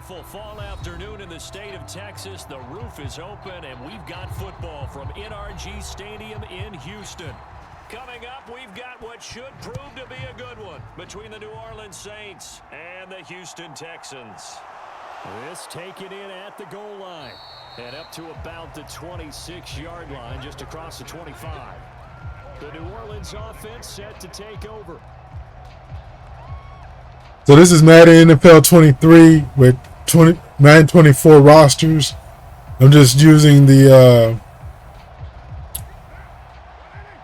beautiful fall afternoon in the state of Texas. The roof is open, and we've got football from NRG Stadium in Houston. Coming up, we've got what should prove to be a good one between the New Orleans Saints and the Houston Texans. This taken in at the goal line and up to about the 26-yard line, just across the 25. The New Orleans offense set to take over. So this is Madden NFL 23 with Madden 24 rosters. I'm just using the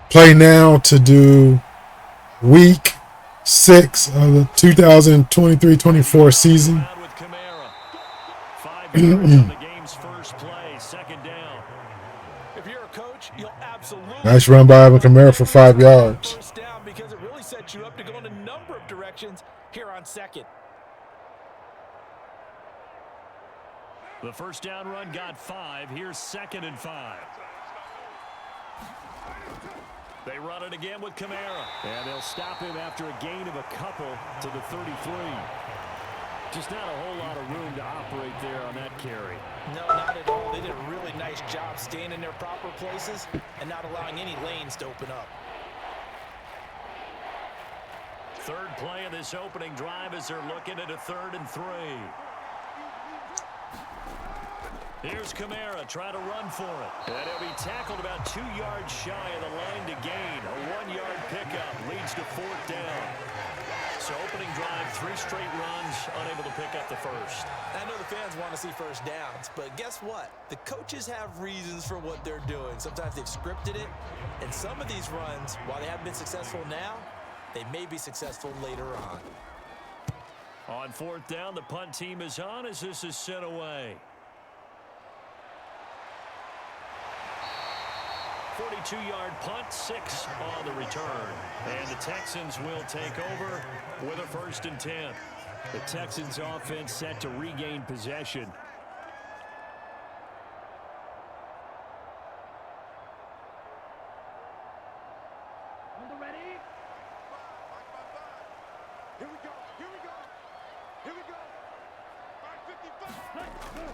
play now to do week 6 of the 2023-24 season. Nice run by Alvin Kamara for 5 yards. First down because it really sets you up to go in a number of directions here on second. The first down run got 5. Here's 2nd and 5. They run it again with Kamara. And they'll stop him after a gain of a couple to the 33. Just not a whole lot of room to operate there on that carry. No, not at all. They did a really nice job staying in their proper places and not allowing any lanes to open up. Third play of this opening drive as they're looking at a 3rd and 3. Here's Kamara trying to run for it. And he'll be tackled about 2 yards shy of the line to gain. A 1-yard pickup leads to 4th down. So opening drive, 3 straight runs, unable to pick up the first. I know the fans want to see first downs, but guess what? The coaches have reasons for what they're doing. Sometimes they've scripted it, and some of these runs, while they haven't been successful now, they may be successful later on. On 4th down, the punt team is on as this is sent away. 42-yard punt, 6 on the return. And the Texans will take over with a 1st and 10. The Texans offense set to regain possession.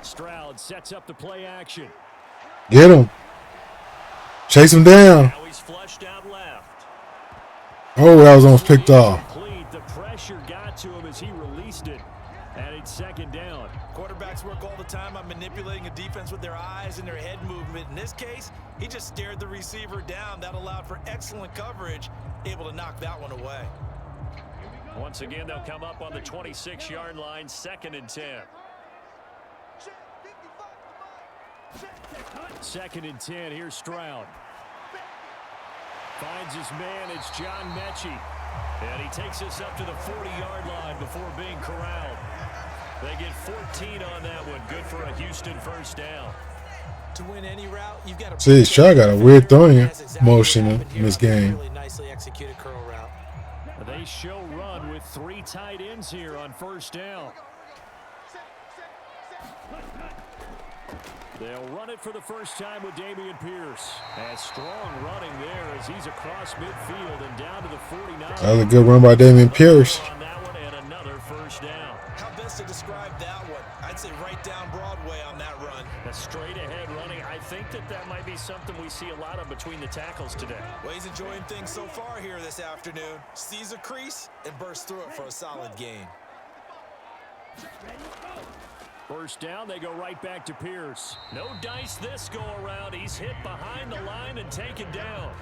Stroud sets up the play action. Get him. Chase him down. Now he's flushed out left. Oh, that was almost picked off. The pressure got to him as he released it. And it's 2nd down. Quarterbacks work all the time on manipulating a defense with their eyes and their head movement. In this case, he just stared the receiver down. That allowed for excellent coverage, able to knock that one away. Once again, they'll come up on the 26-yard line, 2nd and 10. 2nd and 10. Here's Stroud. Finds his man. It's John Mechie. And he takes us up to the 40-yard line before being corralled. They get 14 on that one. Good for a Houston 1st down. To win any route, you've got to. See, Stroud got a weird throwing motion in this game. Really nicely executed curl route. They show run with 3 tight ends here on 1st down. They'll run it for the first time with Dameon Pierce. And strong running there as he's across midfield and down to the 49. That was a good run by Dameon Pierce. On that one and another 1st down. How best to describe that one? I'd say right down Broadway on that run. A straight ahead running. I think that might be something we see a lot of between the tackles today. Well, he's enjoying things so far here this afternoon. Sees a crease and bursts through it for a solid gain. 1st down, they go right back to Pierce. No dice this go around. He's hit behind the line and taken down.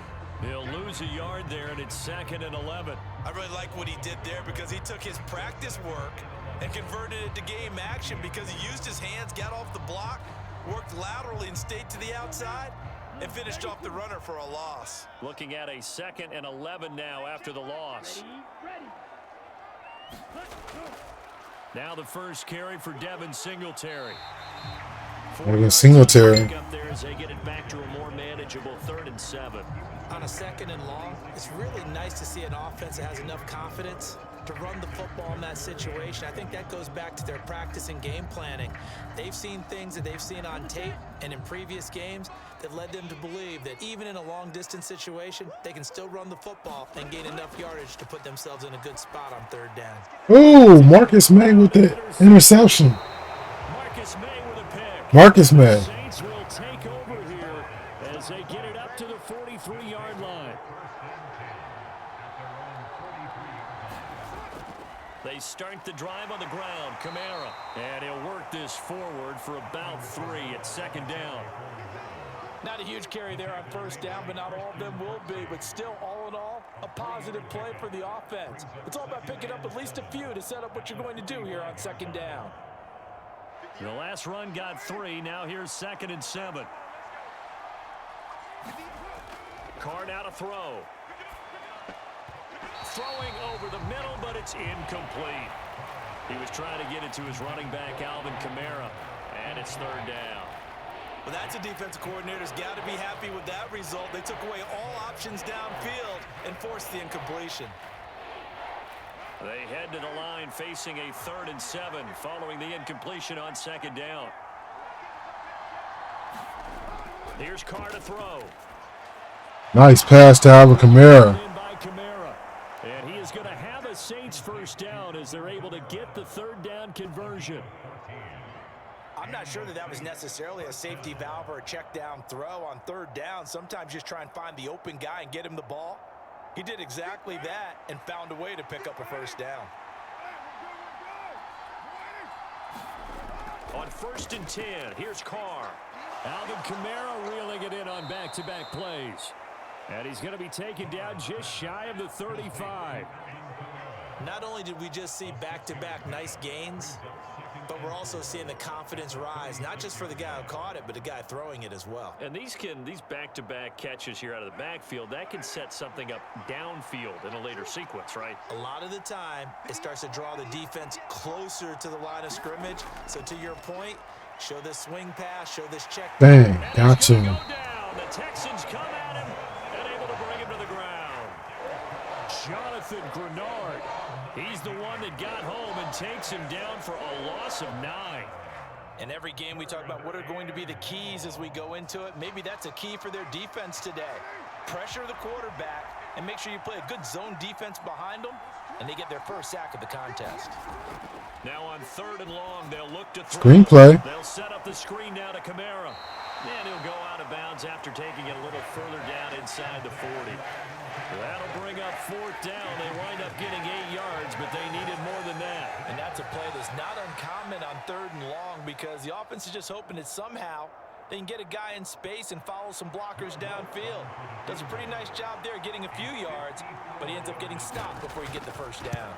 He'll lose a yard there, and it's 2nd and 11. I really like what he did there because he took his practice work and converted it to game action because he used his hands, got off the block, worked laterally and stayed to the outside, and finished off the runner for a loss. Looking at a 2nd and 11 now after the loss. Now the first carry for Devin Singletary. Singletary. Up there as they get it back to a more manageable 3rd and 7. On a 2nd and long, it's really nice to see an offense that has enough confidence to run the football in that situation. I think that goes back to their practice and game planning. They've seen things that they've seen on tape and in previous games that led them to believe that even in a long-distance situation, they can still run the football and gain enough yardage to put themselves in a good spot on 3rd down. Oh, Marcus May with the interception. Marcus May. Saints will take over here as they get it up to the 43-yard line. They start the drive on the ground. Kamara. And he'll work this forward for about 3 at second down. Not a huge carry there on first down, but not all of them will be. But still, all in all, a positive play for the offense. It's all about picking up at least a few to set up what you're going to do here on second down. The last run got 3. Now here's 2nd and 7. Card out a throw. Throwing over the middle, but it's incomplete. He was trying to get it to his running back, Alvin Kamara, and it's 3rd down. Well, that's a defensive coordinator's got to be happy with that result. They took away all options downfield and forced the incompletion. They head to the line facing a 3rd and 7 following the incompletion on 2nd down. Here's Carr to throw. Nice pass to Alvin Kamara. And he is going to have a Saints first down as they're able to get the 3rd down conversion. I'm not sure that was necessarily a safety valve or a check down throw on 3rd down. Sometimes just try and find the open guy and get him the ball. He did exactly that and found a way to pick up a first down. On 1st and 10, here's Carr. Alvin Kamara reeling it in on back-to-back plays. And he's going to be taken down just shy of the 35. Not only did we just see back-to-back nice gains, but we're also seeing the confidence rise, not just for the guy who caught it, but the guy throwing it as well. And these back-to-back catches here out of the backfield, that can set something up downfield in a later sequence, right? A lot of the time, it starts to draw the defense closer to the line of scrimmage. So to your point, show this swing pass, show this check. Bang, got him. The Texans come at him and able to bring him to the ground. Jonathan Grenard. He's the one that got home and takes him down for a loss of 9. In every game we talk about what are going to be the keys as we go into it. Maybe that's a key for their defense today. Pressure the quarterback and make sure you play a good zone defense behind them, and they get their first sack of the contest. Now on 3rd and long, they'll look to throw. Screenplay. They'll set up the screen now to Kamara. And he'll go out of bounds after taking it a little further down inside the 40. That'll bring up 4th down. They wind up getting 8 yards, but they needed more than that. And that's a play that's not uncommon on 3rd and long because the offense is just hoping that somehow they can get a guy in space and follow some blockers downfield. Does a pretty nice job there getting a few yards, but he ends up getting stopped before he gets the first down.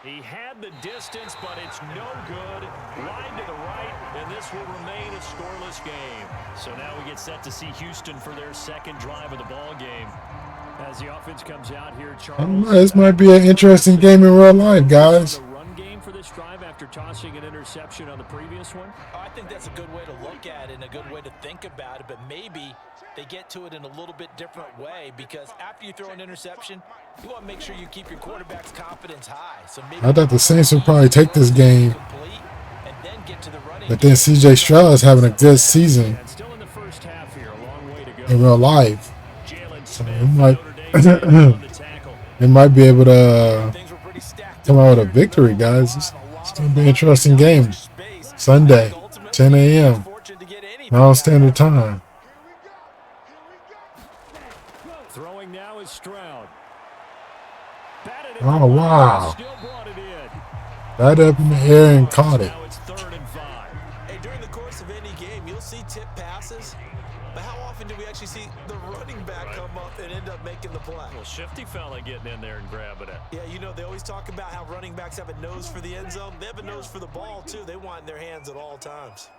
He had the distance, but it's no good. Wide to the right, and this will remain a scoreless game. So now we get set to see Houston for their 2nd drive of the ball game. As the offense comes out here, Charles. This might be an interesting game in real life, guys. The run game for this drive after tossing an interception on the previous one? I think that's a good way to look at it and a good way to think about it, but maybe they get to it in a little bit different way because after you throw an interception, you want to make sure you keep your quarterback's confidence high. So maybe I thought the Saints would probably take this game, and then get to the running but then C.J. Stroud is having a good season Still in the first half here, a long way to go. in real life. So It might be able to come out with a victory, guys. It's going to be an interesting game. Sunday, 10 a.m. Mountain Standard Time. Throwing now is Stroud. Oh, wow. Right up in the air and caught it. Now it's 3rd and 5. Hey, during the course of any game, you'll see tip passes, but how often do we actually see the running back come up and end up making the play? Well, shifty fella getting in there and grabbing it. Yeah, you know, they always talk about how running backs have a nose for the end zone. They have a nose for the ball, too. They want it in their hands at all times.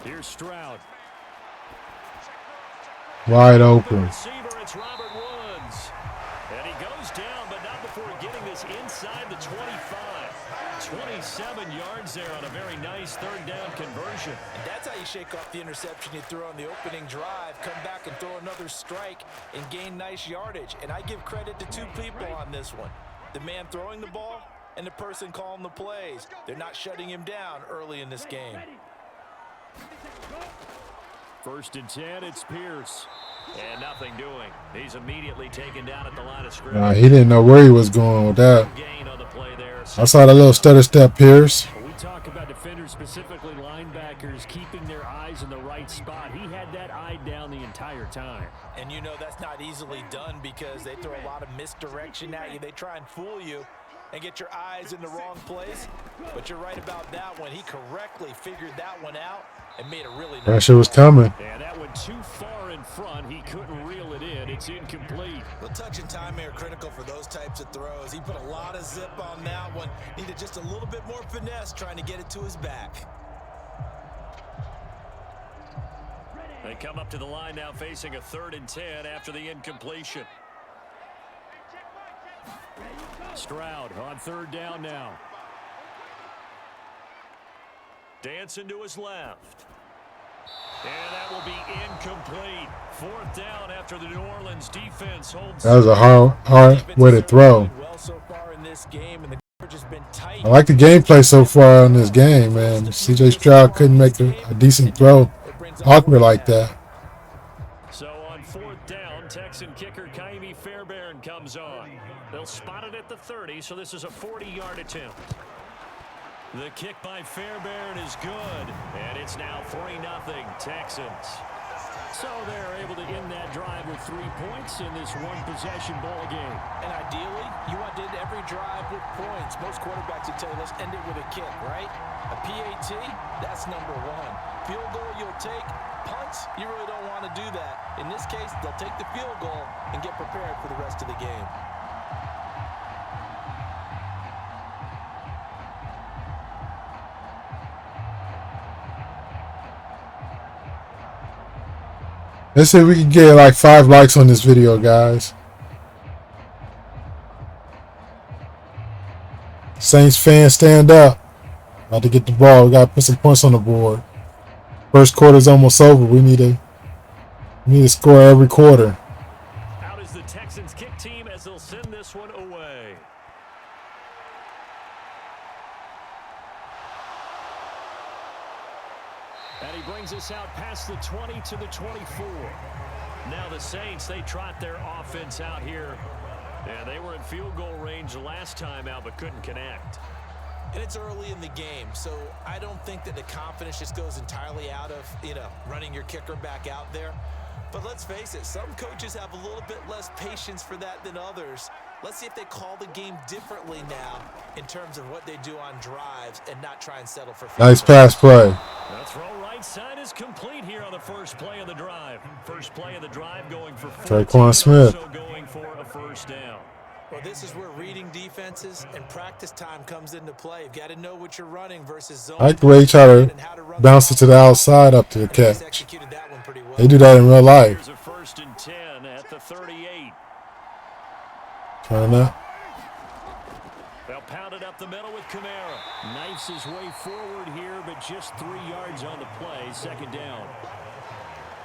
Here's Stroud. Wide open. Receiver, it's Robert Woods. And he goes down, but not before getting this inside the 25. 27 yards there on a very nice 3rd down conversion. And that's how you shake off the interception you threw on the opening drive, come back and throw another strike and gain nice yardage. And I give credit to 2 people on this one. The man throwing the ball and the person calling the plays. They're not shutting him down early in this game. 1st and 10, it's Pierce. And nothing doing. He's immediately taken down at the line of scrimmage. He didn't know where he was going with that. Gain on the play there. I saw that little stutter step, Pierce. kickers keeping their eyes in the right spot. He had that eye down the entire time. And you know that's not easily done because they throw a lot of misdirection at you. They try and fool you and get your eyes in the wrong place. But you're right about that one. He correctly figured that one out and made a really nice Pressure was coming. And that went too far in front. He couldn't reel it in. It's incomplete. The touch and time are critical for those types of throws. He put a lot of zip on that one. Needed just a little bit more finesse trying to get it to his back. They come up to the line now facing a 3rd and 10 after the incompletion. Stroud on 3rd down now. Dancing to his left. And that will be incomplete. 4th down after the New Orleans defense holds. That was a hard way to throw. I like the gameplay so far in this game, man. CJ Stroud couldn't make a decent throw awkward like that. So on 4th down, Texan kicker Kaimi Fairbairn comes on. They'll spot it at the 30, so this is a 40-yard attempt. The kick by Fairbairn is good, and it's now 3-0 Texans. So they're able to end that drive with 3 points in this one-possession ball game. And ideally, you want to end every drive with points. Most quarterbacks would tell you, let's end it with a kick, right? A PAT, that's number 1. Field goal you'll take. Punts, you really don't want to do that. In this case, they'll take the field goal and get prepared for the rest of the game. Let's see if we can get like 5 likes on this video, guys. Saints fans, stand up. About to get the ball. We got to put some points on the board. First quarter's almost over. We need to score every quarter. Out is the Texans kick team as they'll send this one away. And he brings us out past the 20 to the 24. Now the Saints, they trot their offense out here. And they were in field goal range last time out, but couldn't connect. And it's early in the game, so I don't think that the confidence just goes entirely out of, running your kicker back out there. But let's face it, some coaches have a little bit less patience for that than others. Let's see if they call the game differently now in terms of what they do on drives and not try and settle for. Nice pass play. The throw right side is complete here on the first play of the drive. First play of the drive going for Traquan Smith. Going for a 1st down. Well, this is where reading defenses and practice time comes into play. You've got to know what you're running versus zone. I like the way you try to bounce it to the outside up to the catch. They do that in real life. Here's a 1st and 10 at the 38. Trying that. They'll pound it up the middle with Kamara. Knifes his way forward here, but just 3 yards on the play. 2nd down.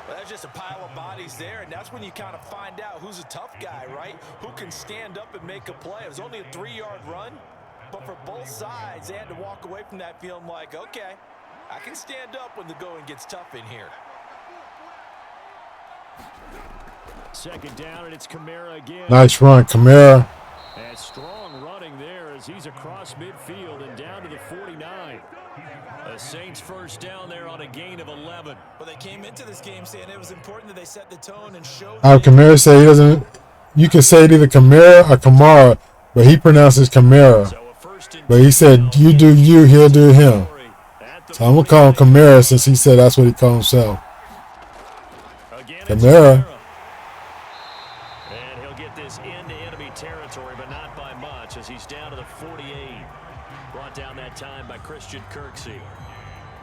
Well, that's just a pile of bodies there, and that's when you kind of find out who's a tough guy, right? Who can stand up and make a play. It was only a 3-yard run, but for both sides, they had to walk away from that feeling like, okay, I can stand up when the going gets tough in here. 2nd down, and it's Kamara again. Nice run, Kamara. And strong running there as he's across midfield and down to the 49. The Saints 1st down there on a gain of 11. Well, they came into this game saying it was important that they set the tone and show. Kamara said he doesn't. You can say it either Kamara or Kamara, but he pronounces Kamara. But he said, you do you, he'll do him. So I'm going to call him Kamara since he said that's what he called himself. Kamara. And he'll get this into enemy territory, but not by much as he's down to the 48. Brought down that time by Christian Kirksey.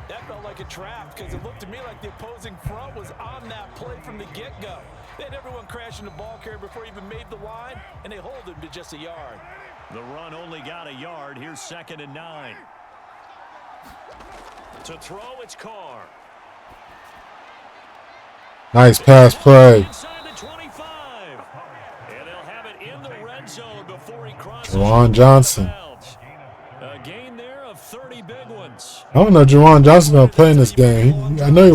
That felt like a trap because it looked to me like the opposing front was on that play from the get-go. They had everyone crashing the ball carrier before he even made the line, and they hold him to just a yard. The run only got a yard. Here's 2nd and 9. To throw, it's Carr. Nice pass play. Inside the 25. And they'll have it in the red zone before he crosses. Juwan Johnson. A gain there of 30 big ones. I don't know if Juwan Johnson's going to play in this game. I know he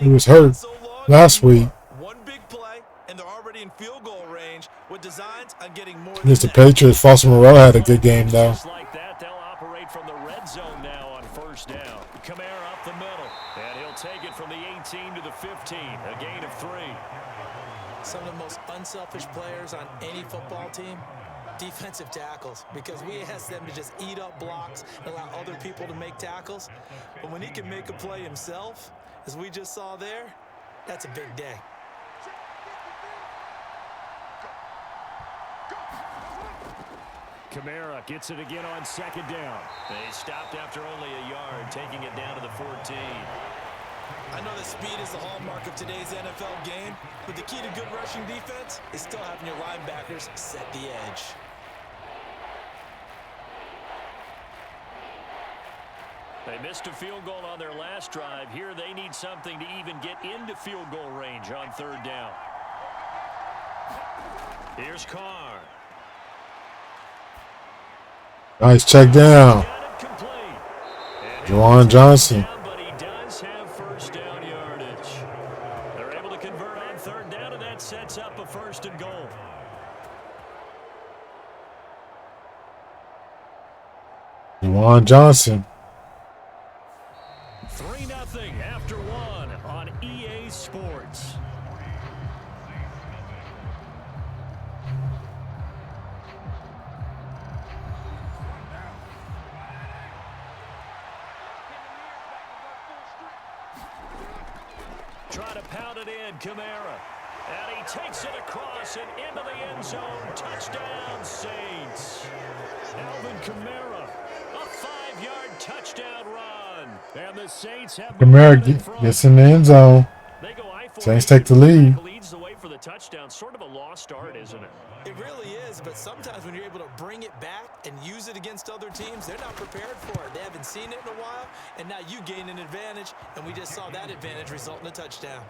was hurt last week. One big play, and they're already in field goal range with designs on getting more. Against the Patriots, Foster Moreau had a good game, though. Just like that, they'll operate from the red zone now on 1st down. Kamara up the middle. And defensive tackles because we ask them to just eat up blocks and allow other people to make tackles. But when he can make a play himself, as we just saw there, that's a big day. Kamara gets it again on second down. They stopped after only a yard, taking it down to the 14. I know that speed is the hallmark of today's NFL game, but the key to good rushing defense is still having your linebackers set the edge. They missed a field goal on their last drive. Here they need something to even get into field goal range on third down. Here's Carr. Nice check down. Juwan Johnson. But he does have first down yardage. They're able to convert on third down, and that sets up a first and goal. Juwan Johnson. 3-0 after one on EA Sports. Try to pound it in, Kamara. And he takes it across and into the end zone. Touchdown, Saints. Alvin Kamara, a 5-yard touchdown run. And the Saints have Kamara gets in the end zone. Saints take the lead. Leads the way for the touchdown. Sort of a lost art, isn't it? It really is, but sometimes when you're able to bring it back and use it against other teams, they're not prepared for it. They haven't seen it in a while, and now you gain an advantage, and we just saw that advantage result in a touchdown.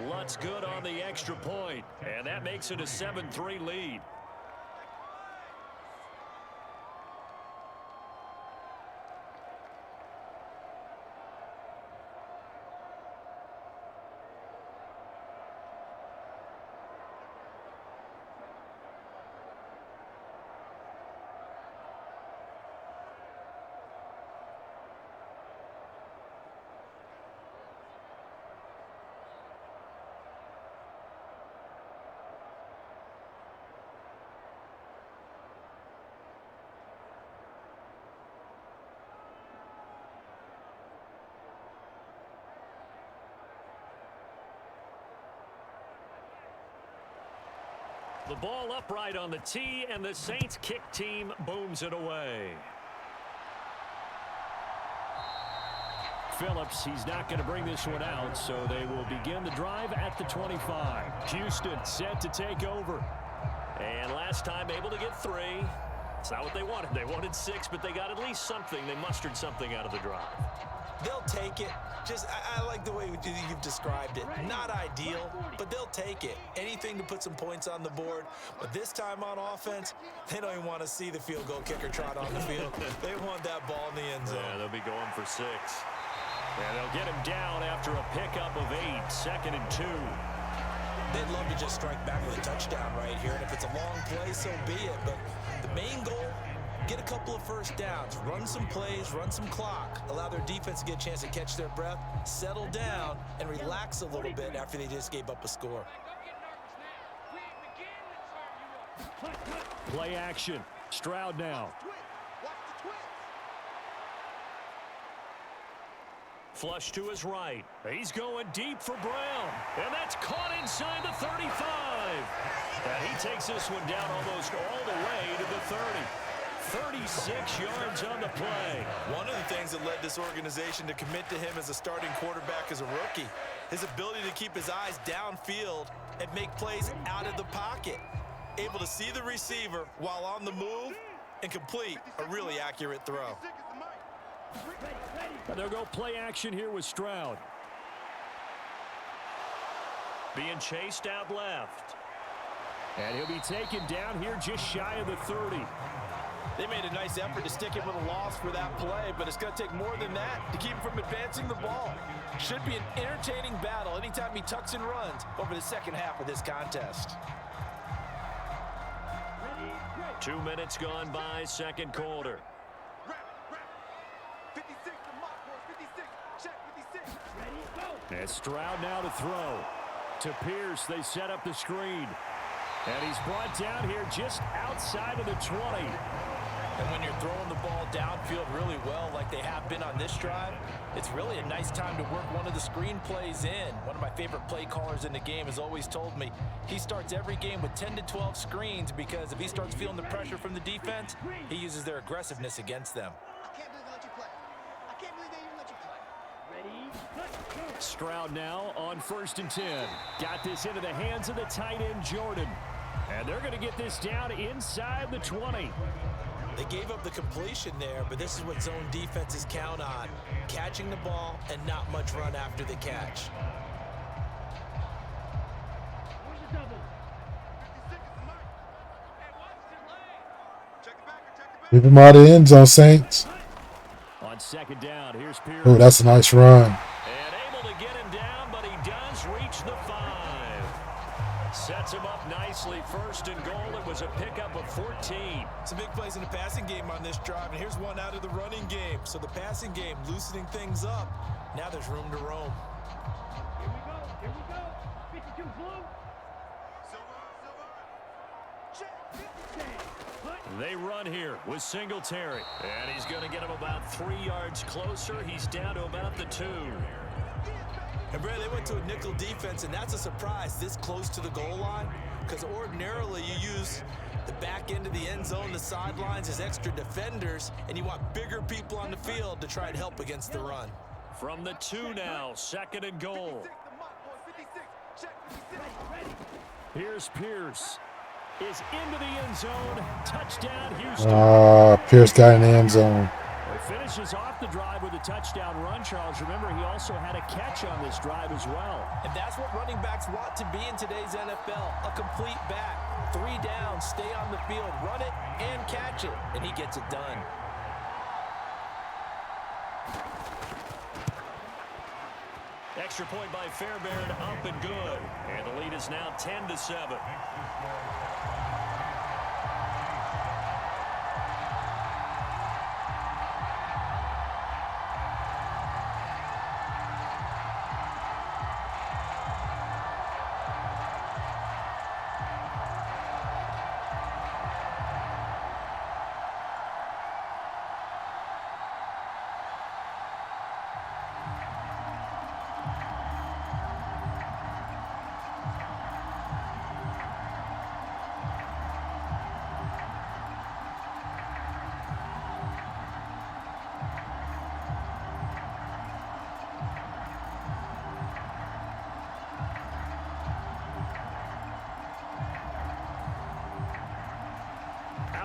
Lutt's good on the extra point, and that makes it a 7-3 lead. The ball upright on the tee, and the Saints kick team booms it away. Phillips, he's not going to bring this one out, so they will begin the drive at the 25. Houston set to take over. And last time able to get 3. It's not what they wanted. They wanted 6, but they got at least something. They mustered something out of the drive. They'll take it. I like the way you've described it. Not ideal, but they'll take it. Anything to put some points on the board. But this time on offense, they don't even want to see the field goal kicker trot on the field. They want that ball in the end zone. Yeah, they'll be going for 6. And they'll get him down after a pickup of 8, 2nd and 2. They'd love to just strike back with a touchdown right here. And if it's a long play, so be it. But the main goal, get a couple of first downs, run some plays, run some clock, allow their defense to get a chance to catch their breath, settle down, and relax a little bit after they just gave up a score. Play action. Stroud now. Flush to his right. He's going deep for Brown. And that's caught inside the 35. And he takes this one down almost all the way to the 30. 36 yards on the play. One of the things that led this organization to commit to him as a starting quarterback as a rookie, his ability to keep his eyes downfield and make plays out of the pocket. Able to see the receiver while on the move and complete a really accurate throw. They'll go play action here with Stroud. Being chased out left. And he'll be taken down here just shy of the 30. They made a nice effort to stick him with a loss for that play, but it's going to take more than that to keep him from advancing the ball. Should be an entertaining battle anytime he tucks and runs over the second half of this contest. 2 minutes gone by, second quarter. And Stroud now to throw. To Pierce, they set up the screen. And he's brought down here just outside of the 20. And when you're throwing the ball downfield really well like they have been on this drive, it's really a nice time to work one of the screen plays in. One of my favorite play callers in the game has always told me he starts every game with 10 to 12 screens because if he starts feeling the pressure from the defense, he uses their aggressiveness against them. I can't believe they let you play. I can't believe they even let you play. Ready? Stroud now on 1st and 10. Got this into the hands of the tight end, Jordan. And they're going to get this down inside the 20. They gave up the completion there, but this is what zone defenses count on. Catching the ball and not much run after the catch. Keep him out of the end zone, Saints. On 2nd down, here's Pierce. Oh, that's a nice run. And able to get him down, but he does reach the 5. Sets him up nicely. 1st and goal. It was a pickup of 14. Some big plays in the passing game on this drive, and here's one out of the running game. So the passing game loosening things up. Now there's room to roam. Here we go. 52 blue. They run here with Singletary. And he's going to get him about 3 yards closer. He's down to about the 2. And Brad, they went to a nickel defense, and that's a surprise this close to the goal line, because ordinarily you use the back end of the end zone, the sidelines as extra defenders, and you want bigger people on the field to try and help against the run. From the 2 now, 2nd and goal. Here's Pierce. Is into the end zone. Touchdown, Houston. Pierce got in the end zone. He finishes off the drive with a touchdown run, Charles. Remember, he also had a catch on this drive as well. And that's what running backs want to be in today's NFL, a complete back. 3 down, stay on the field, run it, and catch it. And he gets it done. Extra point by Fairbairn, up and good. And the lead is now 10-7.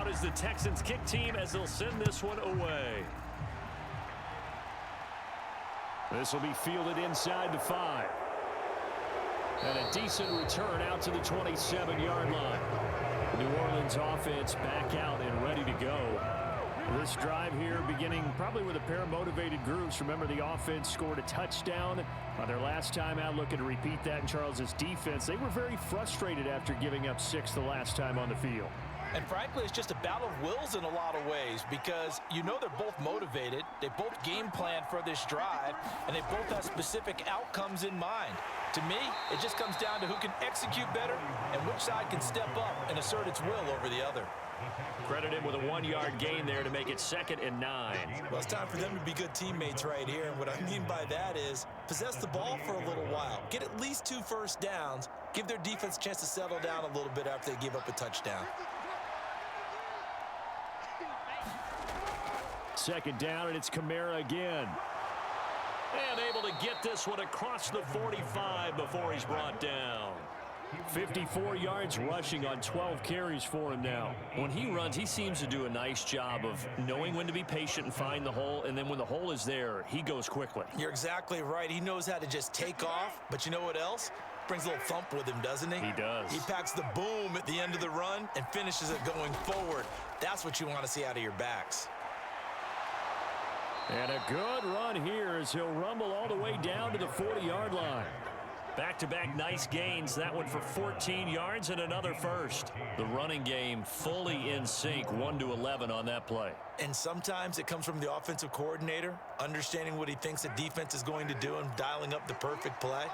Is the Texans kick team as they'll send this one away. This will be fielded inside the 5. And a decent return out to the 27-yard line. New Orleans offense back out and ready to go. This drive here beginning probably with a pair of motivated groups. Remember, the offense scored a touchdown on their last time out. Looking to repeat that in Charles's defense. They were very frustrated after giving up 6 the last time on the field. And frankly, it's just a battle of wills in a lot of ways because you know they're both motivated, they both game plan for this drive, and they both have specific outcomes in mind. To me, it just comes down to who can execute better and which side can step up and assert its will over the other. Credit him with a 1-yard gain there to make it 2nd and 9. Well, it's time for them to be good teammates right here, and what I mean by that is possess the ball for a little while, get at least 2 first downs, give their defense a chance to settle down a little bit after they give up a touchdown. 2nd down, and it's Kamara again. And able to get this one across the 45 before he's brought down. 54 yards rushing on 12 carries for him now. When he runs, he seems to do a nice job of knowing when to be patient and find the hole, and then when the hole is there, he goes quickly. You're exactly right. He knows how to just take off, but you know what else? Brings a little thump with him, doesn't he? He does. He packs the boom at the end of the run and finishes it going forward. That's what you want to see out of your backs. And a good run here as he'll rumble all the way down to the 40-yard line. Back-to-back nice gains. That one for 14 yards and another first. The running game fully in sync, 1-11 on that play. And sometimes it comes from the offensive coordinator, understanding what he thinks the defense is going to do and dialing up the perfect play.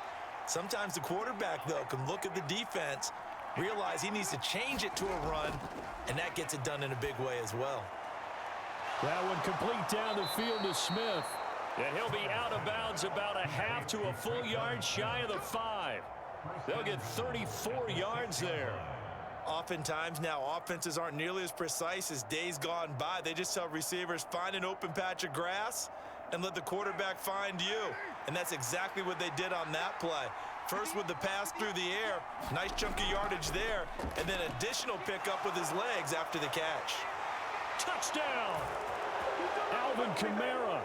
Sometimes the quarterback, though, can look at the defense realize he needs to change it to a run, and that gets it done in a big way as well. That one complete down the field to Smith. And he'll be out of bounds about a half to a full yard shy of the 5. They'll get 34 yards there. Oftentimes now, offenses aren't nearly as precise as days gone by. They just tell receivers, find an open patch of grass and let the quarterback find you. And that's exactly what they did on that play. First with the pass through the air, nice chunky yardage there, and then additional pickup with his legs after the catch. Touchdown! Alvin Kamara.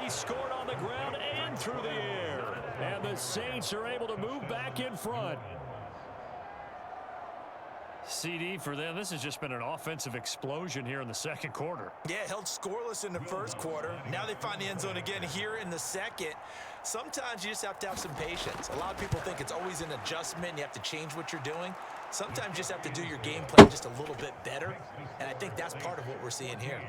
He scored on the ground and through the air. And the Saints are able to move back in front. CD for them. This has just been an offensive explosion here in the second quarter. Yeah, held scoreless in the first quarter. Now they find the end zone again here in the second. Sometimes you just have to have some patience. A lot of people think it's always an adjustment. You have to change what you're doing. Sometimes you just have to do your game plan just a little bit better. And I think that's part of what we're seeing here.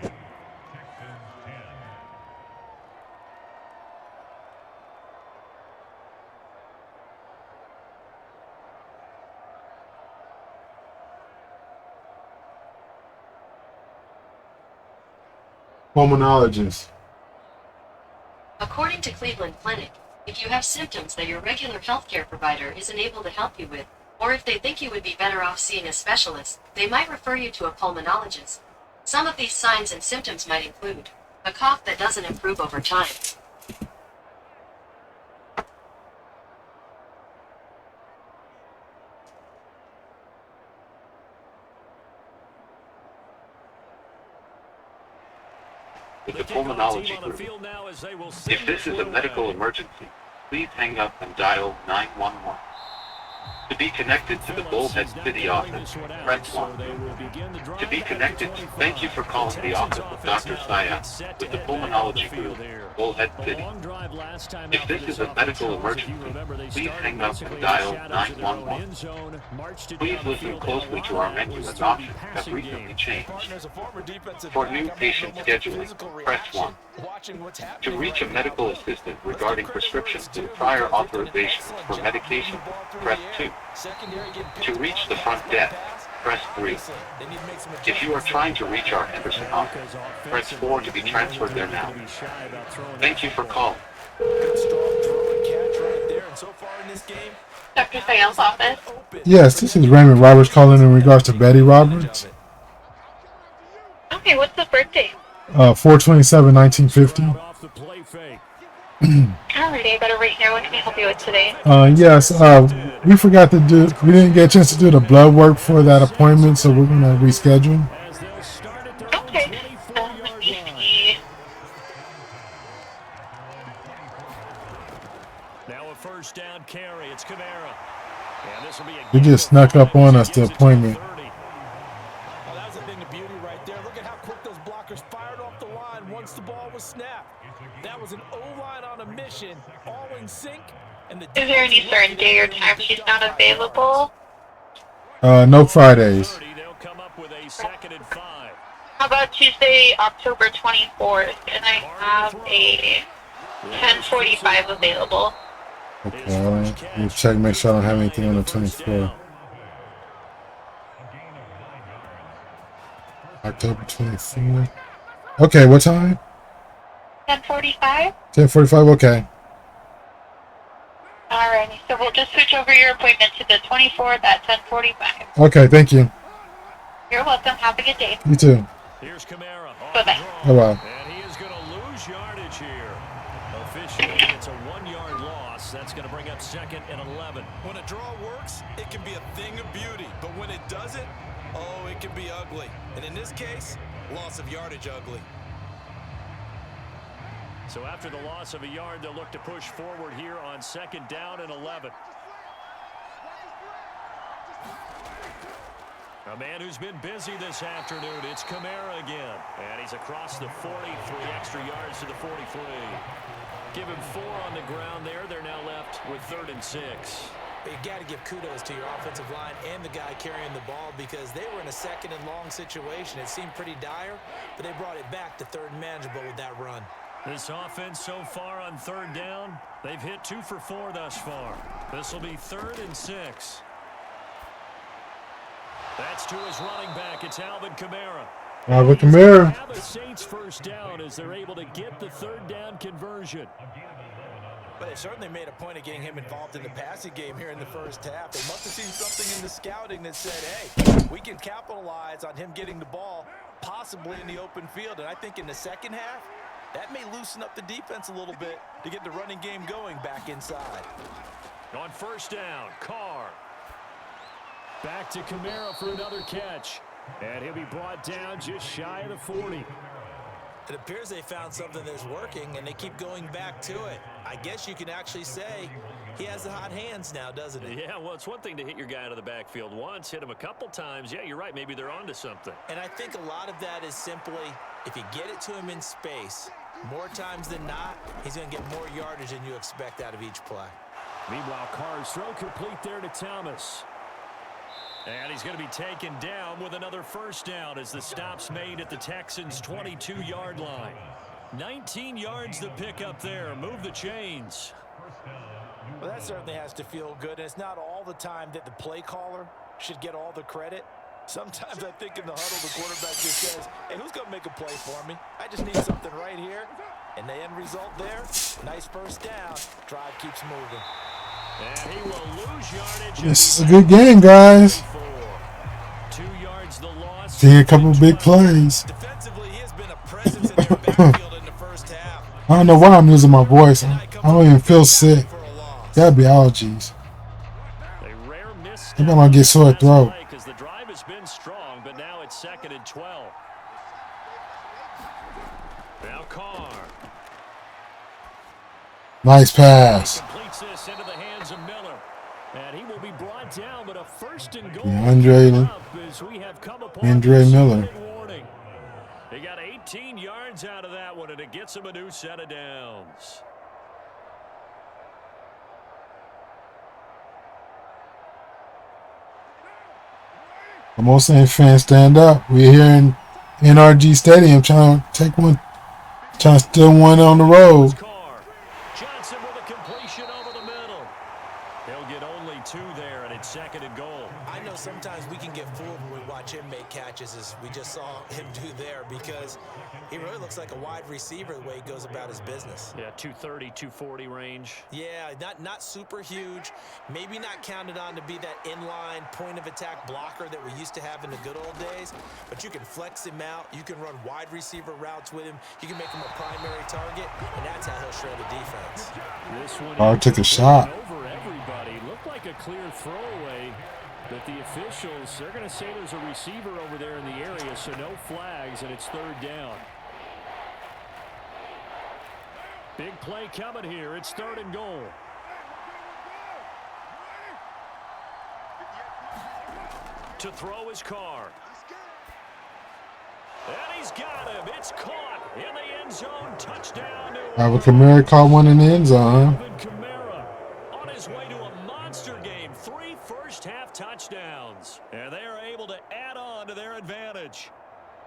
Pulmonologist. According to Cleveland Clinic, if you have symptoms that your regular healthcare provider isn't able to help you with, or if they think you would be better off seeing a specialist, they might refer you to a pulmonologist. Some of these signs and symptoms might include a cough that doesn't improve over time, with the pulmonology group. If this is a medical emergency, please hang up and dial 911. To be connected to the Bullhead City office, press 1. To be connected, thank you for calling the office of Dr. Syed with the pulmonology group, Bullhead City. If this is a medical emergency, please hang up and dial 911. Please listen closely to our menu as options have recently changed. For new patient scheduling, press 1. To reach a medical assistant regarding prescriptions and prior authorizations for medication, press 2. To reach the front desk, press 3. If you are trying to reach our Henderson office, press 4 to be transferred there now. Thank you for calling. Dr. Sayal's office. Yes, this is Raymond Roberts calling in regards to Betty Roberts. Okay, what's the birthday? 4/27/1950. Alrighty, I got it right here. What can I help you with today? Yes, we forgot to do, we didn't get a chance to do the blood work for that appointment, so we're going to reschedule. Okay, let me see. Now a first down carry. It's Kamara. And this will be They just snuck up on us, the appointment. Well, that was a thing of beauty right there. Look at how quick those blockers fired off the line once the ball was snapped. That was an O-line on a mission, all in sync. And Is there any certain day or time she's not available? No Fridays. They'll come up with a 2nd and 5. How about Tuesday, October 24th? And I have a 10:45 available. Okay, let me check, make sure I don't have anything on the 24th. October 24th. Okay, what time? 10:45? 10:45, okay. Alrighty, so we'll just switch over your appointment to the 24th at 10:45. Okay, thank you. You're welcome. Have a good day. You too. Here's Kamara. Bye-bye. Bye-bye. And he is going to lose yardage here. Officially, it's a 1-yard loss. That's going to bring up 2nd and 11. when a draw works, it can be a thing of beauty. But when it doesn't, oh, it can be ugly. And in this case, loss of yardage ugly. So after the loss of a yard, they'll look to push forward here on 2nd down and 11. A man who's been busy this afternoon, it's Kamara again. And he's across the 40, 3 extra yards to the 43. Give him 4 on the ground there. They're now left with 3rd and 6. But you got to give kudos to your offensive line and the guy carrying the ball because they were in a 2nd and long situation. It seemed pretty dire, but they brought it back to 3rd and manageable with that run. This offense so far on 3rd down, they've hit 2 for 4 thus far. This will be 3rd and 6. That's to his running back. It's Alvin Kamara. Alvin Kamara. Have a Saints first down as they're able to get the third down conversion. But they certainly made a point of getting him involved in the passing game here in the first half. They must have seen something in the scouting that said, hey, we can capitalize on him getting the ball possibly in the open field. And I think in the second half, that may loosen up the defense a little bit to get the running game going back inside. On first down, Carr. Back to Kamara for another catch. And he'll be brought down just shy of the 40. It appears they found something that's working, and they keep going back to it. I guess you can actually say he has the hot hands now, doesn't he? Yeah, well, it's one thing to hit your guy out of the backfield once, hit him a couple times. Yeah, you're right. Maybe they're onto something. And I think a lot of that is simply if you get it to him in space, more times than not, he's going to get more yardage than you expect out of each play. Meanwhile, Carr's throw complete there to Thomas. And he's going to be taken down with another first down as the stop's made at the Texans' 22-yard line. 19 yards to pick up there. Move the chains. Well, that certainly has to feel good. And it's not all the time that the play caller should get all the credit. Sometimes I think in the huddle, the quarterback just says, hey, who's going to make a play for me? I just need something right here. And the end result there, nice first down. Drive keeps moving. And he will lose yardage. This is a good game, guys. 2 yards the loss. See a couple big plays. Defensively, he has been a presence in their backfield in the first half. I don't know why I'm losing my voice. I don't even feel sick. Gotta be allergies. A rare miss. Maybe I'm gonna get sore throat. Because the drive has been strong, but now it's 2nd and 12. Now Carr. Nice pass. Completes this into the hands of Miller. And he will be brought down, but a first and goal. Andre Miller. Warning. He got 18 yards out of that one, and it gets him a new set of downs. Come on, Saints fans, stand up. We're here in NRG Stadium trying to steal one on the road. Johnson with a completion over the middle. He'll get only 2 there, and it's 2nd and goal. I know sometimes we can get fooled when we watch him make catches, as we just saw him do there, because he really looks like a wide receiver the way he goes about his business. Yeah, 230, 240 range. Yeah, not super huge. Maybe not counted on to be that inline point-of-attack blocker that we used to have in the good old days, but you can flex him out. You can run wide receiver routes with him. You can make him a primary target, and that's how he'll shred the defense. This one Took a shot. over everybody. Looked like a clear throwaway, but the officials, they're going to say there's a receiver over there in the area, so no flags, and it's 3rd down. Big play coming here. It's 3rd and goal. To throw his Carr. And he's got him. It's caught in the end zone. Touchdown. Alvin Kamara caught one in the end zone. Alvin Kamara on his way to a monster game. 3 first-half touchdowns. And they are able to add on to their advantage.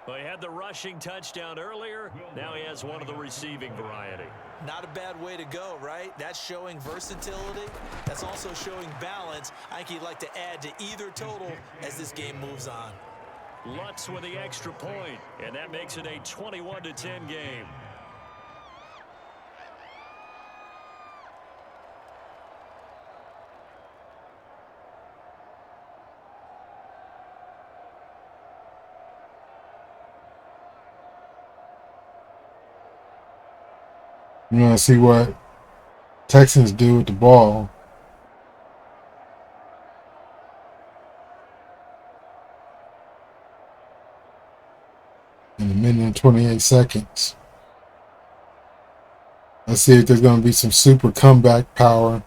Well, he had the rushing touchdown earlier. Now he has one of the receiving variety. Not a bad way to go, right? That's showing versatility. That's also showing balance. I think he'd like to add to either total as this game moves on. Lutz with the extra point, and that makes it a 21-10 game. You want to see what Texans do with the ball. In a minute and 28 seconds. Let's see if there's going to be some super comeback power.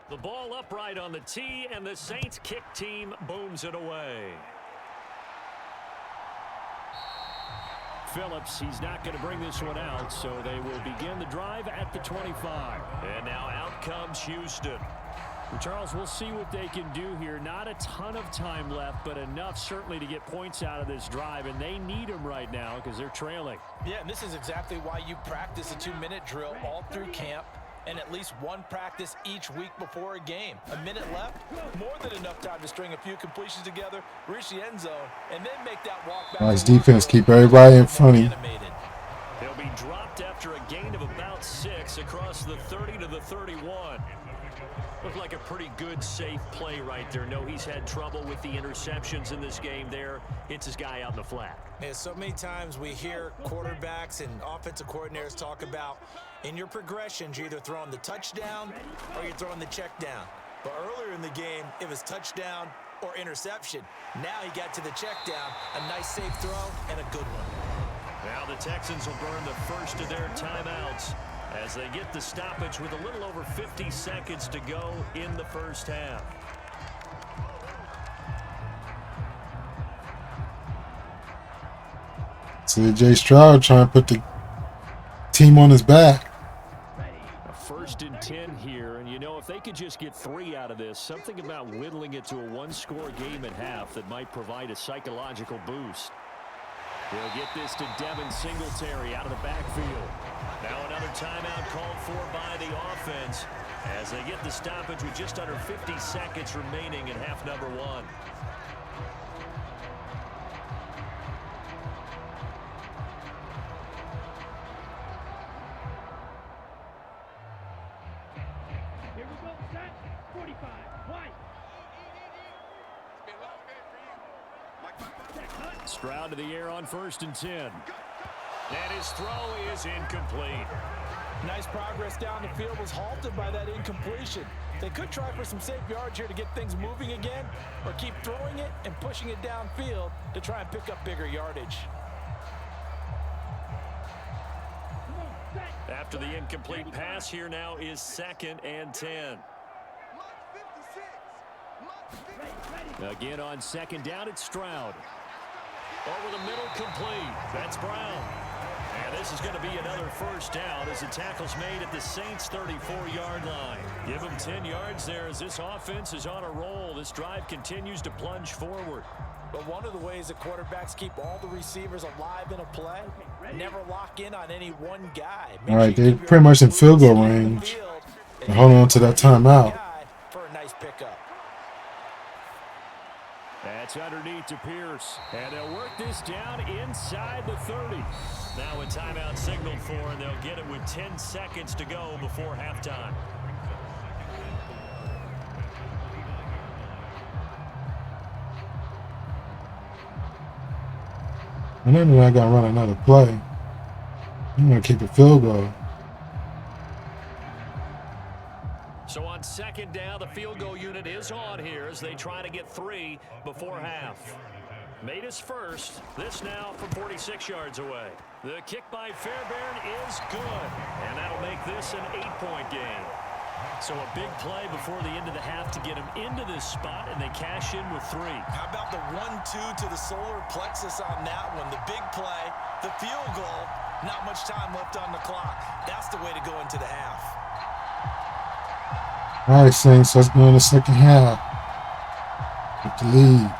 The ball upright on the tee, and the Saints kick team booms it away. Phillips, he's not going to bring this one out, so they will begin the drive at the 25. And now out comes Houston. Charles, we'll see what they can do here. Not a ton of time left, but enough certainly to get points out of this drive, and they need them right now because they're trailing. Yeah, and this is exactly why you practice a 2-minute drill all through camp and at least one practice each week before a game. A minute left, more than enough time to string a few completions together, reach the end zone, and then make that walk back. Nice defense. Keep everybody in front of you. They'll be dropped after a gain of about 6 across the 30 to the 31. Looked like a pretty good, safe play right there. No, he's had trouble with the interceptions in this game there. Hits his guy out in the flat. Yeah, so many times we hear quarterbacks and offensive coordinators talk about in your progressions, you're either throwing the touchdown or you're throwing the check down. But earlier in the game, it was touchdown or interception. Now he got to the check down, a nice safe throw and a good one. Now the Texans will burn the first of their timeouts as they get the stoppage with a little over 50 seconds to go in the first half. C.J. Stroud trying to put the team on his back. A 1st and 10 here, and you know, if they could just get 3 out of this, something about whittling it to a 1-score game at half that might provide a psychological boost. They'll get this to Devin Singletary out of the backfield. Now another timeout called for by the offense as they get the stoppage with just under 50 seconds remaining in half number 1. Here we go, set, 45, white. Stroud to the air on 1st and 10. And his throw is incomplete. Nice progress down the field was halted by that incompletion. They could try for some safe yards here to get things moving again, or keep throwing it and pushing it downfield to try and pick up bigger yardage. After the incomplete pass, here now is 2nd and 10. Again on 2nd down, it's Stroud. Over the middle, complete. That's Brown. And this is going to be another 1st down as the tackle's made at the Saints' 34-yard line. Give them 10 yards there as this offense is on a roll. This drive continues to plunge forward. But one of the ways that quarterbacks keep all the receivers alive in a play, never lock in on any one guy. All right, they're pretty much in field goal range. And hold on to that timeout. For a nice pickup. That's underneath to Pierce. And they'll work this down inside the 30. Now a timeout signaled for, and they'll get it with 10 seconds to go before halftime. And then I got to run another play. I'm going to keep a field goal. So on 2nd down, the field goal unit is on here as they try to get 3 before half. Made his first. This now from 46 yards away. The kick by Fairbairn is good. And that'll make this an 8-point game. So a big play before the end of the half to get him into this spot, and they cash in with 3. How about the 1-2 to the solar plexus on that one? The big play, the field goal, not much time left on the clock. That's the way to go into the half. All right, Saints, let's go in the second half. With the lead.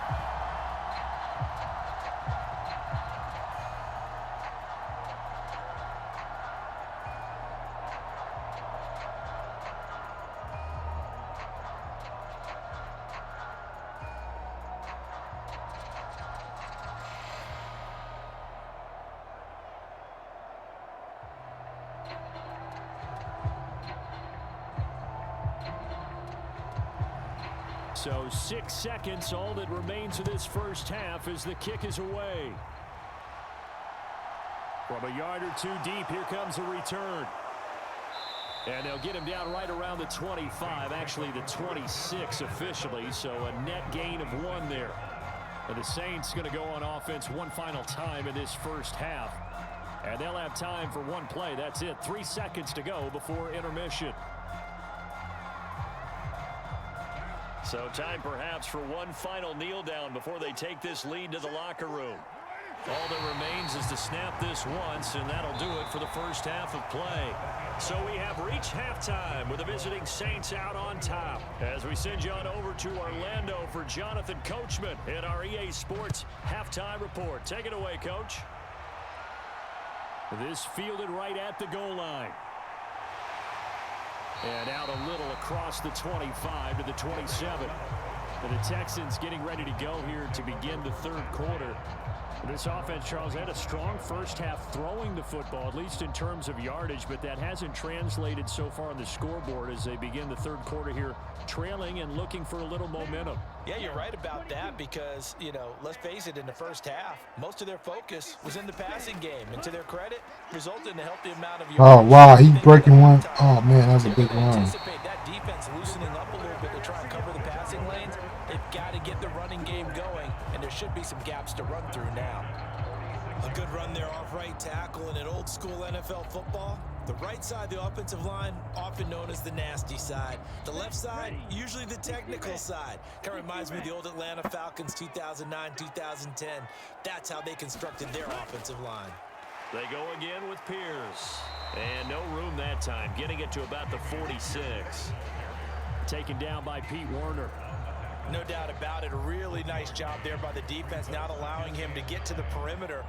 So 6 seconds, all that remains of this first half as the kick is away. From a yard or 2 deep, here comes a return. And they'll get him down right around the 25, actually the 26 officially, so a net gain of 1 there. And the Saints going to go on offense one final time in this first half. And they'll have time for 1 play. That's it. 3 seconds to go before intermission. So time perhaps for 1 final kneel down before they take this lead to the locker room. All that remains is to snap this once, and that'll do it for the first half of play. So we have reached halftime with the visiting Saints out on top. As we send you on over to Orlando for Jonathan Coachman in our EA Sports Halftime Report. Take it away, Coach. This fielded right at the goal line. And out a little across the 25 to the 27. And the Texans getting ready to go here to begin the third quarter. This offense, Charles, had a strong first half throwing the football, at least in terms of yardage, but that hasn't translated so far on the scoreboard as they begin the third quarter here, trailing and looking for a little momentum. Yeah, you're right about that because, you know, let's face it, in the first half, most of their focus was in the passing game. And to their credit, resulted in a healthy amount of yards. Oh, wow, he's breaking one. Oh, man, that was a big run. Anticipate that defense loosening up a little bit to try and cover the passing lanes. They've got to get the running game going, and there should be some gaps to run through now. A good run there off right tackle, and in old school NFL football, the right side of the offensive line, often known as the nasty side. The left side, usually the technical side. Kind of reminds me of the old Atlanta Falcons 2009, 2010. That's how they constructed their offensive line. They go again with Pierce. And no room that time, getting it to about the 46. Taken down by Pete Werner. No doubt about it. A really nice job there by the defense, not allowing him to get to the perimeter.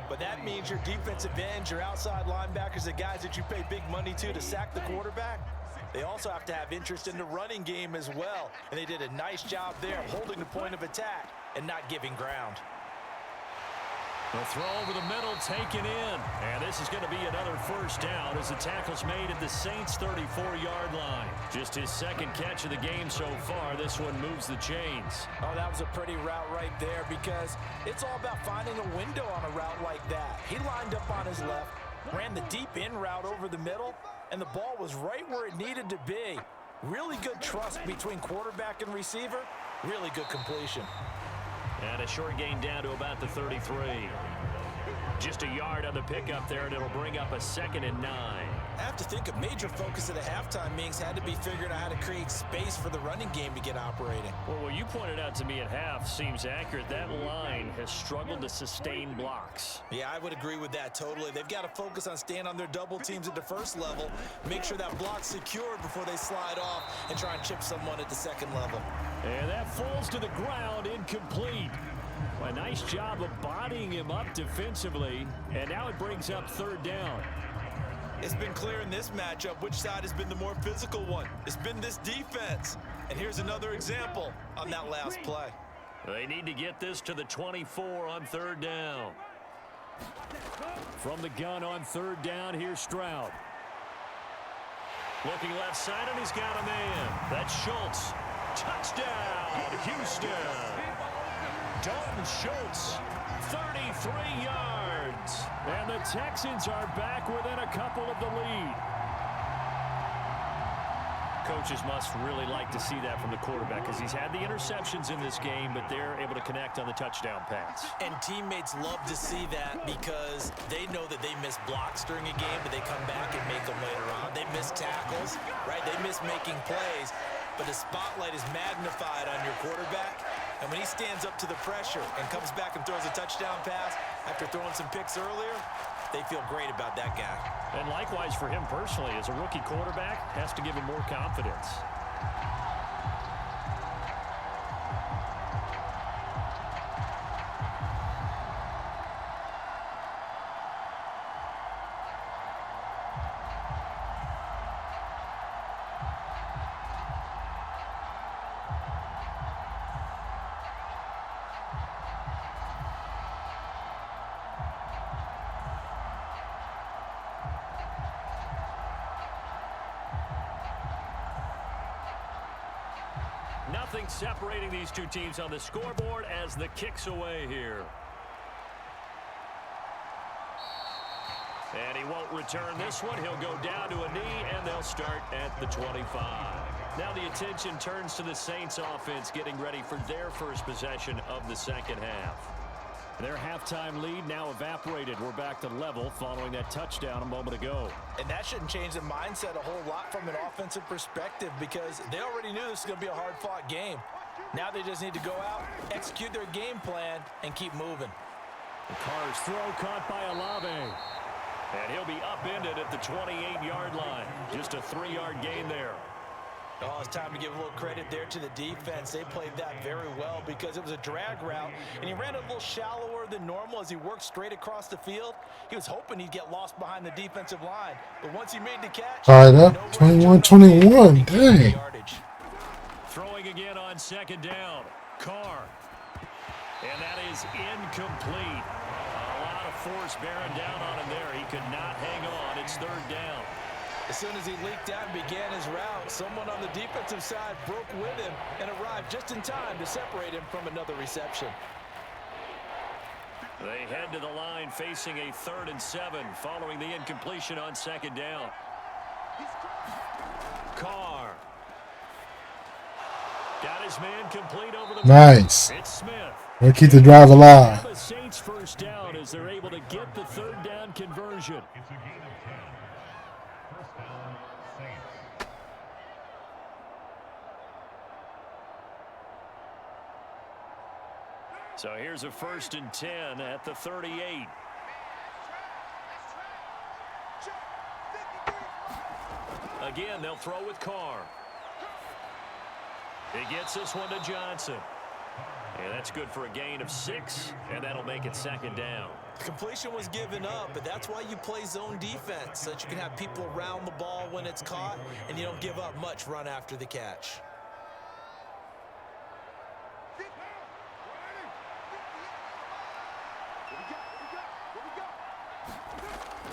But that means your defensive ends, your outside linebackers, the guys that you pay big money to sack the quarterback, they also have to have interest in the running game as well. And they did a nice job there holding the point of attack and not giving ground. The throw over the middle taken in. And this is going to be another first down as the tackle's made at the Saints' 34-yard line. Just his second catch of the game so far. This one moves the chains. Oh, that was a pretty route right there because it's all about finding a window on a route like that. He lined up on his left, ran the deep in route over the middle, and the ball was right where it needed to be. Really good trust between quarterback and receiver. Really good completion. And a short gain down to about the 33. Just a yard on the pickup there, and it'll bring up a 2nd and 9. I have to think a major focus of the halftime meetings had to be figuring out how to create space for the running game to get operating. Well, what you pointed out to me at half seems accurate. That line has struggled to sustain blocks. Yeah, I would agree with that totally. They've got to focus on staying on their double teams at the first level, make sure that block's secured before they slide off and try and chip someone at the second level. And that falls to the ground, incomplete. A nice job of bodying him up defensively, and now it brings up 3rd down. It's been clear in this matchup which side has been the more physical one. It's been this defense. And here's another example on that last play. They need to get this to the 24 on 3rd down. From the gun on 3rd down, here's Stroud. Looking left side, and he's got a man. That's Schultz. Touchdown, Houston. Dalton Schultz, 33 yards. And the Texans are back within a couple of the lead. Coaches must really like to see that from the quarterback because he's had the interceptions in this game, but they're able to connect on the touchdown pass. And teammates love to see that because they know that they miss blocks during a game, but they come back and make them later on. They miss tackles, right? They miss making plays, but the spotlight is magnified on your quarterback. And when he stands up to the pressure and comes back and throws a touchdown pass after throwing some picks earlier, they feel great about that guy. And likewise for him personally, as a rookie quarterback, has to give him more confidence. Nothing separating these two teams on the scoreboard as the kick's away here. And he won't return this one. He'll go down to a knee, and they'll start at the 25. Now the attention turns to the Saints offense getting ready for their first possession of the second half. Their halftime lead now evaporated. We're back to level following that touchdown a moment ago. And that shouldn't change the mindset a whole lot from an offensive perspective because they already knew this was going to be a hard-fought game. Now they just need to go out, execute their game plan, and keep moving. The Carr's throw caught by Olave. And he'll be upended at the 28-yard line. Just a 3-yard gain there. Oh, it's time to give a little credit there to the defense. They played that very well because it was a drag route, and he ran a little shallower than normal as he worked straight across the field. He was hoping he'd get lost behind the defensive line, but once he made the catch, tied up 21-21. Dang. Throwing again on second down. Carr. And that is incomplete. A lot of force bearing down on him there. He could not hang on. It's third down. As soon as he leaked out and began his route, someone on the defensive side broke with him and arrived just in time to separate him from another reception. They head to the line facing a 3rd and 7 following the incompletion on second down. Carr. Got his man complete over the Nice. It's Smith. We'll keep the drive alive. The Saints first down as they're able to get the 3rd down conversion. So here's a 1st and 10 at the 38. Again, they'll throw with Carr. He gets this one to Johnson. And that's good for a gain of 6, and that'll make it 2nd down. Completion was given up, but that's why you play zone defense, so that you can have people around the ball when it's caught, and you don't give up much run after the catch.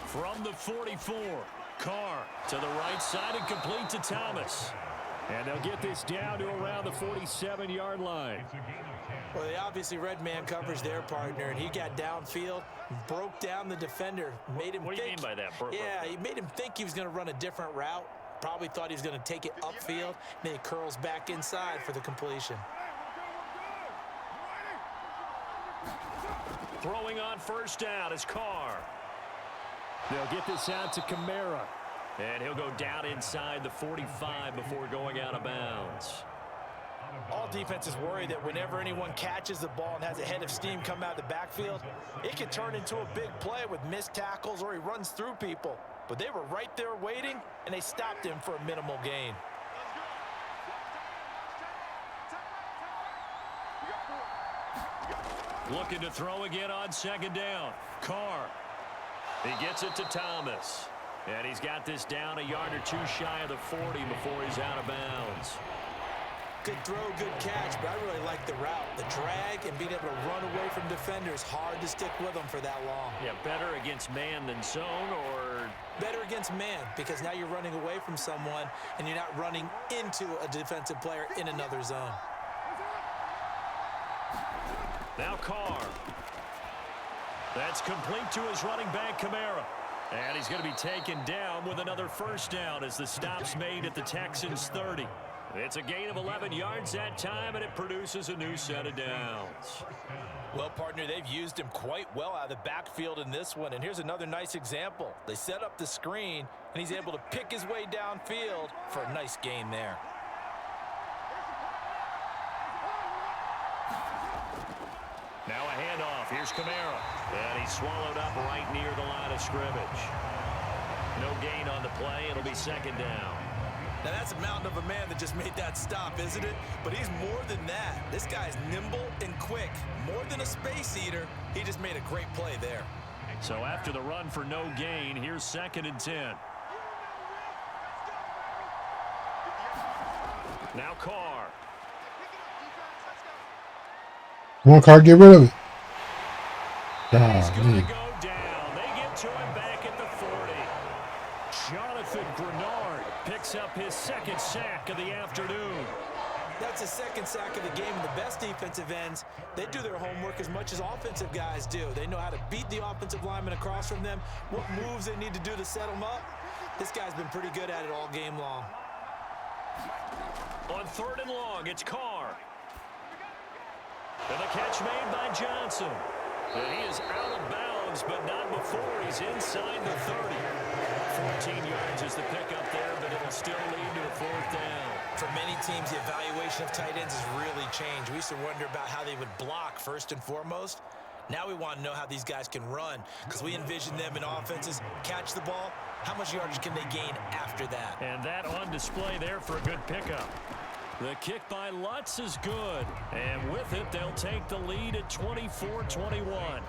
From the 44, Carr to the right side and complete to Thomas. And they'll get this down to around the 47-yard line. Well, they obviously read man coverage their partner, and he got downfield, broke down the defender, made him What do you think. mean by that, Burpo? Yeah, he made him think he was going to run a different route. Probably thought he was going to take it upfield. Then he curls back inside for the completion. Throwing on first down is Carr. They'll get this out to Kamara. And he'll go down inside the 45 before going out of bounds. All defenses worry that whenever anyone catches the ball and has a head of steam come out of the backfield, it can turn into a big play with missed tackles or he runs through people. But they were right there waiting, and they stopped him for a minimal gain. Looking to throw again on second down. Carr. He gets it to Thomas. And he's got this down a yard or two shy of the 40 before he's out of bounds. Good throw, good catch, but I really like the route. The drag and being able to run away from defenders, hard to stick with them for that long. Yeah, better against man than zone, or? Better against man, because now you're running away from someone and you're not running into a defensive player in another zone. Now Carr. That's complete to his running back, Kamara. And he's going to be taken down with another first down as the stop's made at the Texans' 30. It's a gain of 11 yards that time, and it produces a new set of downs. Well, partner, they've used him quite well out of the backfield in this one. And here's another nice example. They set up the screen, and he's able to pick his way downfield for a nice gain there. Now a handoff. Here's Kamara. And he's swallowed up right near the line of scrimmage. No gain on the play. It'll be second down. Now, that's a mountain of a man that just made that stop, isn't it? But he's more than that. This guy's nimble and quick. More than a space eater, he just made a great play there. So after the run for no gain, here's 2nd and 10. Now Carr. One Carr, get rid of it. He's going to go down. They get to him back at the 40. Jonathan Grenard picks up his 2nd sack of the afternoon. That's his 2nd sack of the game. And the best defensive ends, they do their homework as much as offensive guys do. They know how to beat the offensive lineman across from them, what moves they need to do to set them up. This guy's been pretty good at it all game long. On 3rd and long, it's Carr. And the catch made by Johnson. And he is out of bounds, but not before he's inside the 30. 14 yards is the pickup there, but it'll still lead to a 4th down. For many teams, the evaluation of tight ends has really changed. We used to wonder about how they would block first and foremost. Now we want to know how these guys can run, because we envision them in offenses catch the ball. How much yardage can they gain after that? And that on display there for a good pickup. The kick by Lutz is good. And with it, they'll take the lead at 24-21.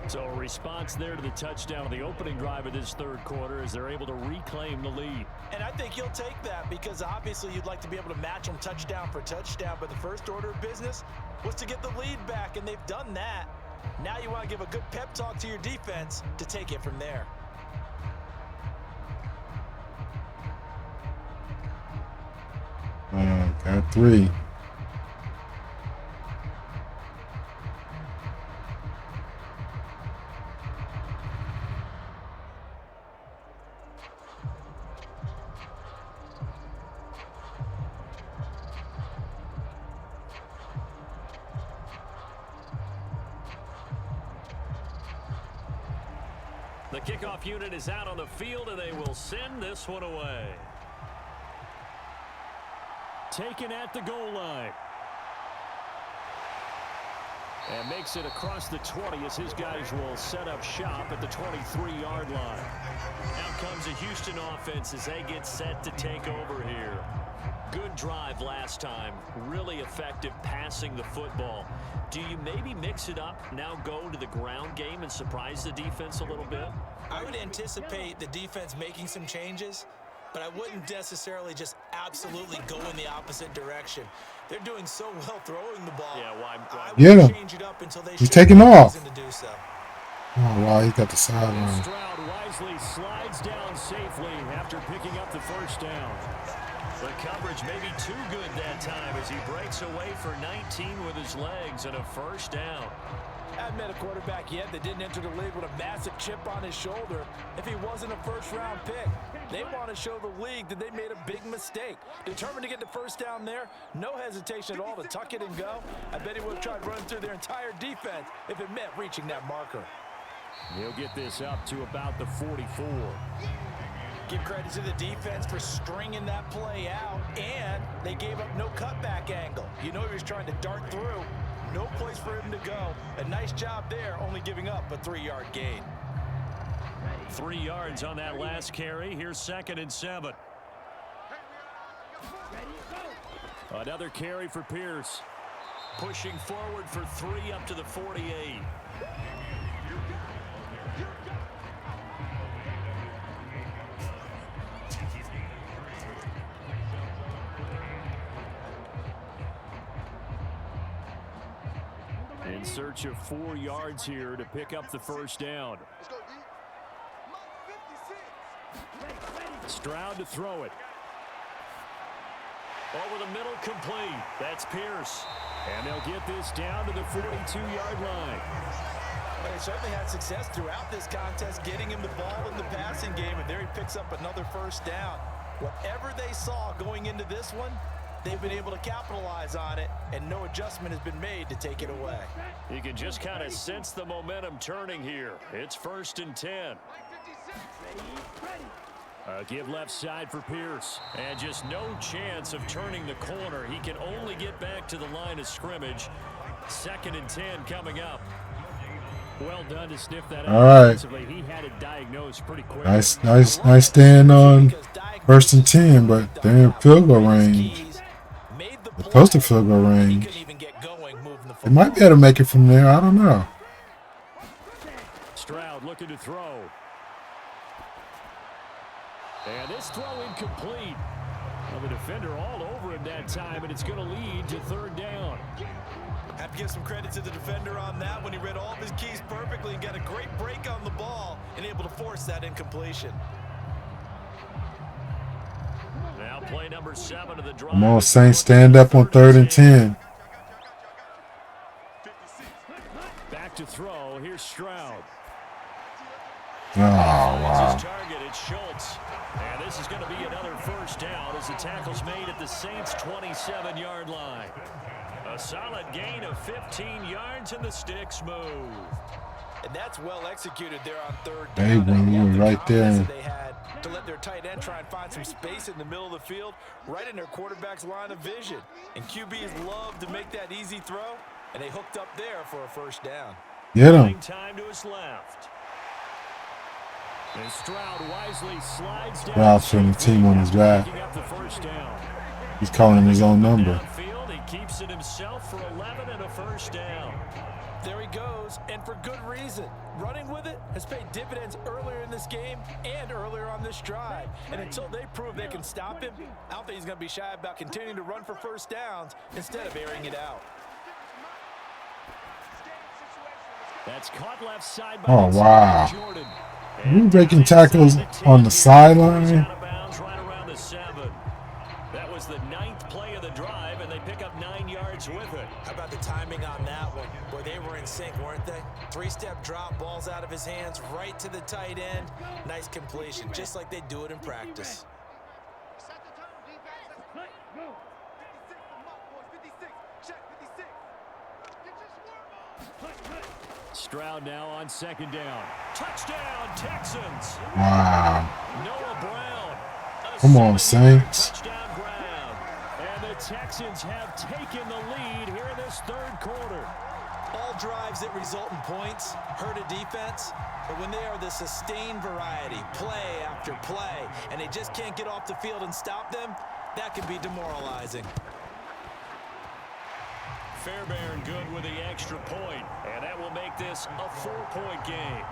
So a response there to the touchdown of the opening drive of this third quarter as they're able to reclaim the lead. And I think you'll take that because obviously you'd like to be able to match them touchdown for touchdown, but the first order of business was to get the lead back, and they've done that. Now you want to give a good pep talk to your defense to take it from there. Got 3. The kickoff unit is out on the field, and they will send this one away. Taken at the goal line. And makes it across the 20 as his guys will set up shop at the 23-yard line. Now comes a Houston offense as they get set to take over here. Good drive last time. Really effective passing the football. Do you maybe mix it up, now go to the ground game and surprise the defense a little bit? I would anticipate the defense making some changes, but I wouldn't necessarily just absolutely go in the opposite direction. They're doing so well throwing the ball. Yeah, why Get him. Change it up until they He's taking off. to do so. Oh, wow, he got the sideline. Stroud wisely slides down safely after picking up the first down. The coverage may be too good that time as he breaks away for 19 with his legs and a first down. I haven't met a quarterback yet that didn't enter the league with a massive chip on his shoulder if he wasn't a first-round pick. They want to show the league that they made a big mistake. Determined to get the first down there, no hesitation at all to tuck it and go. I bet he would have tried running through their entire defense if it meant reaching that marker. He'll get this up to about the 44. Give credit to the defense for stringing that play out, and they gave up no cutback angle. You know he was trying to dart through. No place for him to go. A nice job there, only giving up a 3-yard gain. 3 yards on that last carry. Here's 2nd and 7. Another carry for Pierce. Pushing forward for 3 up to the 48. In search of 4 yards here to pick up the first down. Stroud to throw it. Over the middle, complete. That's Pierce. And they'll get this down to the 42-yard line. But they certainly had success throughout this contest, getting him the ball in the passing game, and there he picks up another first down. Whatever they saw going into this one, they've been able to capitalize on it, and no adjustment has been made to take it away. You can just kind of sense the momentum turning here. It's 1st and 10. Give left side for Pierce. And just no chance of turning the corner. He can only get back to the line of scrimmage. 2nd and 10 coming up. Well done to sniff that out. All right. He had it diagnosed pretty quick. Nice stand on 1st and 10, but they're in field goal range. They're close to field goal range. They might be able to make it from there. I don't know. Stroud looking to throw. And this throw incomplete. Well, the defender all over him that time, and it's going to lead to 3rd down. Have to give some credit to the defender on that when he read all of his keys perfectly and got a great break on the ball and able to force that incompletion. Now play number 7 of the drive. Come on, Saints, stand up on 3rd and 10. Back to throw. Here's Stroud. Oh, wow. His target, it's Schultz. And this is going to be another first down as the tackle's made at the Saints' 27-yard line. A solid gain of 15 yards and the sticks move. And that's well executed there on 3rd Hey, down. when you were right there. They had to let their tight end try and find some space in the middle of the field, right in their quarterback's line of vision. And QBs love to make that easy throw, and they hooked up there for a first down. Get him. Time to his left. And Stroud wisely slides down. Stroud's putting the team on his back. He's calling his own number. Downfield, he keeps it himself for 11 and a first down. There he goes, and for good reason. Running with it has paid dividends earlier in this game and earlier on this drive. And until they prove they can stop him, I don't think he's going to be shy about continuing to run for first downs instead of airing it out. That's caught left side by wow. Jordan. We breaking tackles on the sideline. Right around the 7. That was the 9th play of the drive, and they pick up 9 yards with it. How about the timing on that one? Boy, they were in sync, weren't they? 3-step drop, balls out of his hands, right to the tight end. Nice completion, just like they do it in practice. Stroud now on 2nd down. Touchdown, Texans. Wow. Noah Brown. Come on, Saints. Touchdown ground. And the Texans have taken the lead here in this 3rd quarter. All drives that result in points hurt a defense, but when they are the sustained variety, play after play, and they just can't get off the field and stop them, that can be demoralizing. Fairbairn good with the extra point, and that will make this a 4-point game.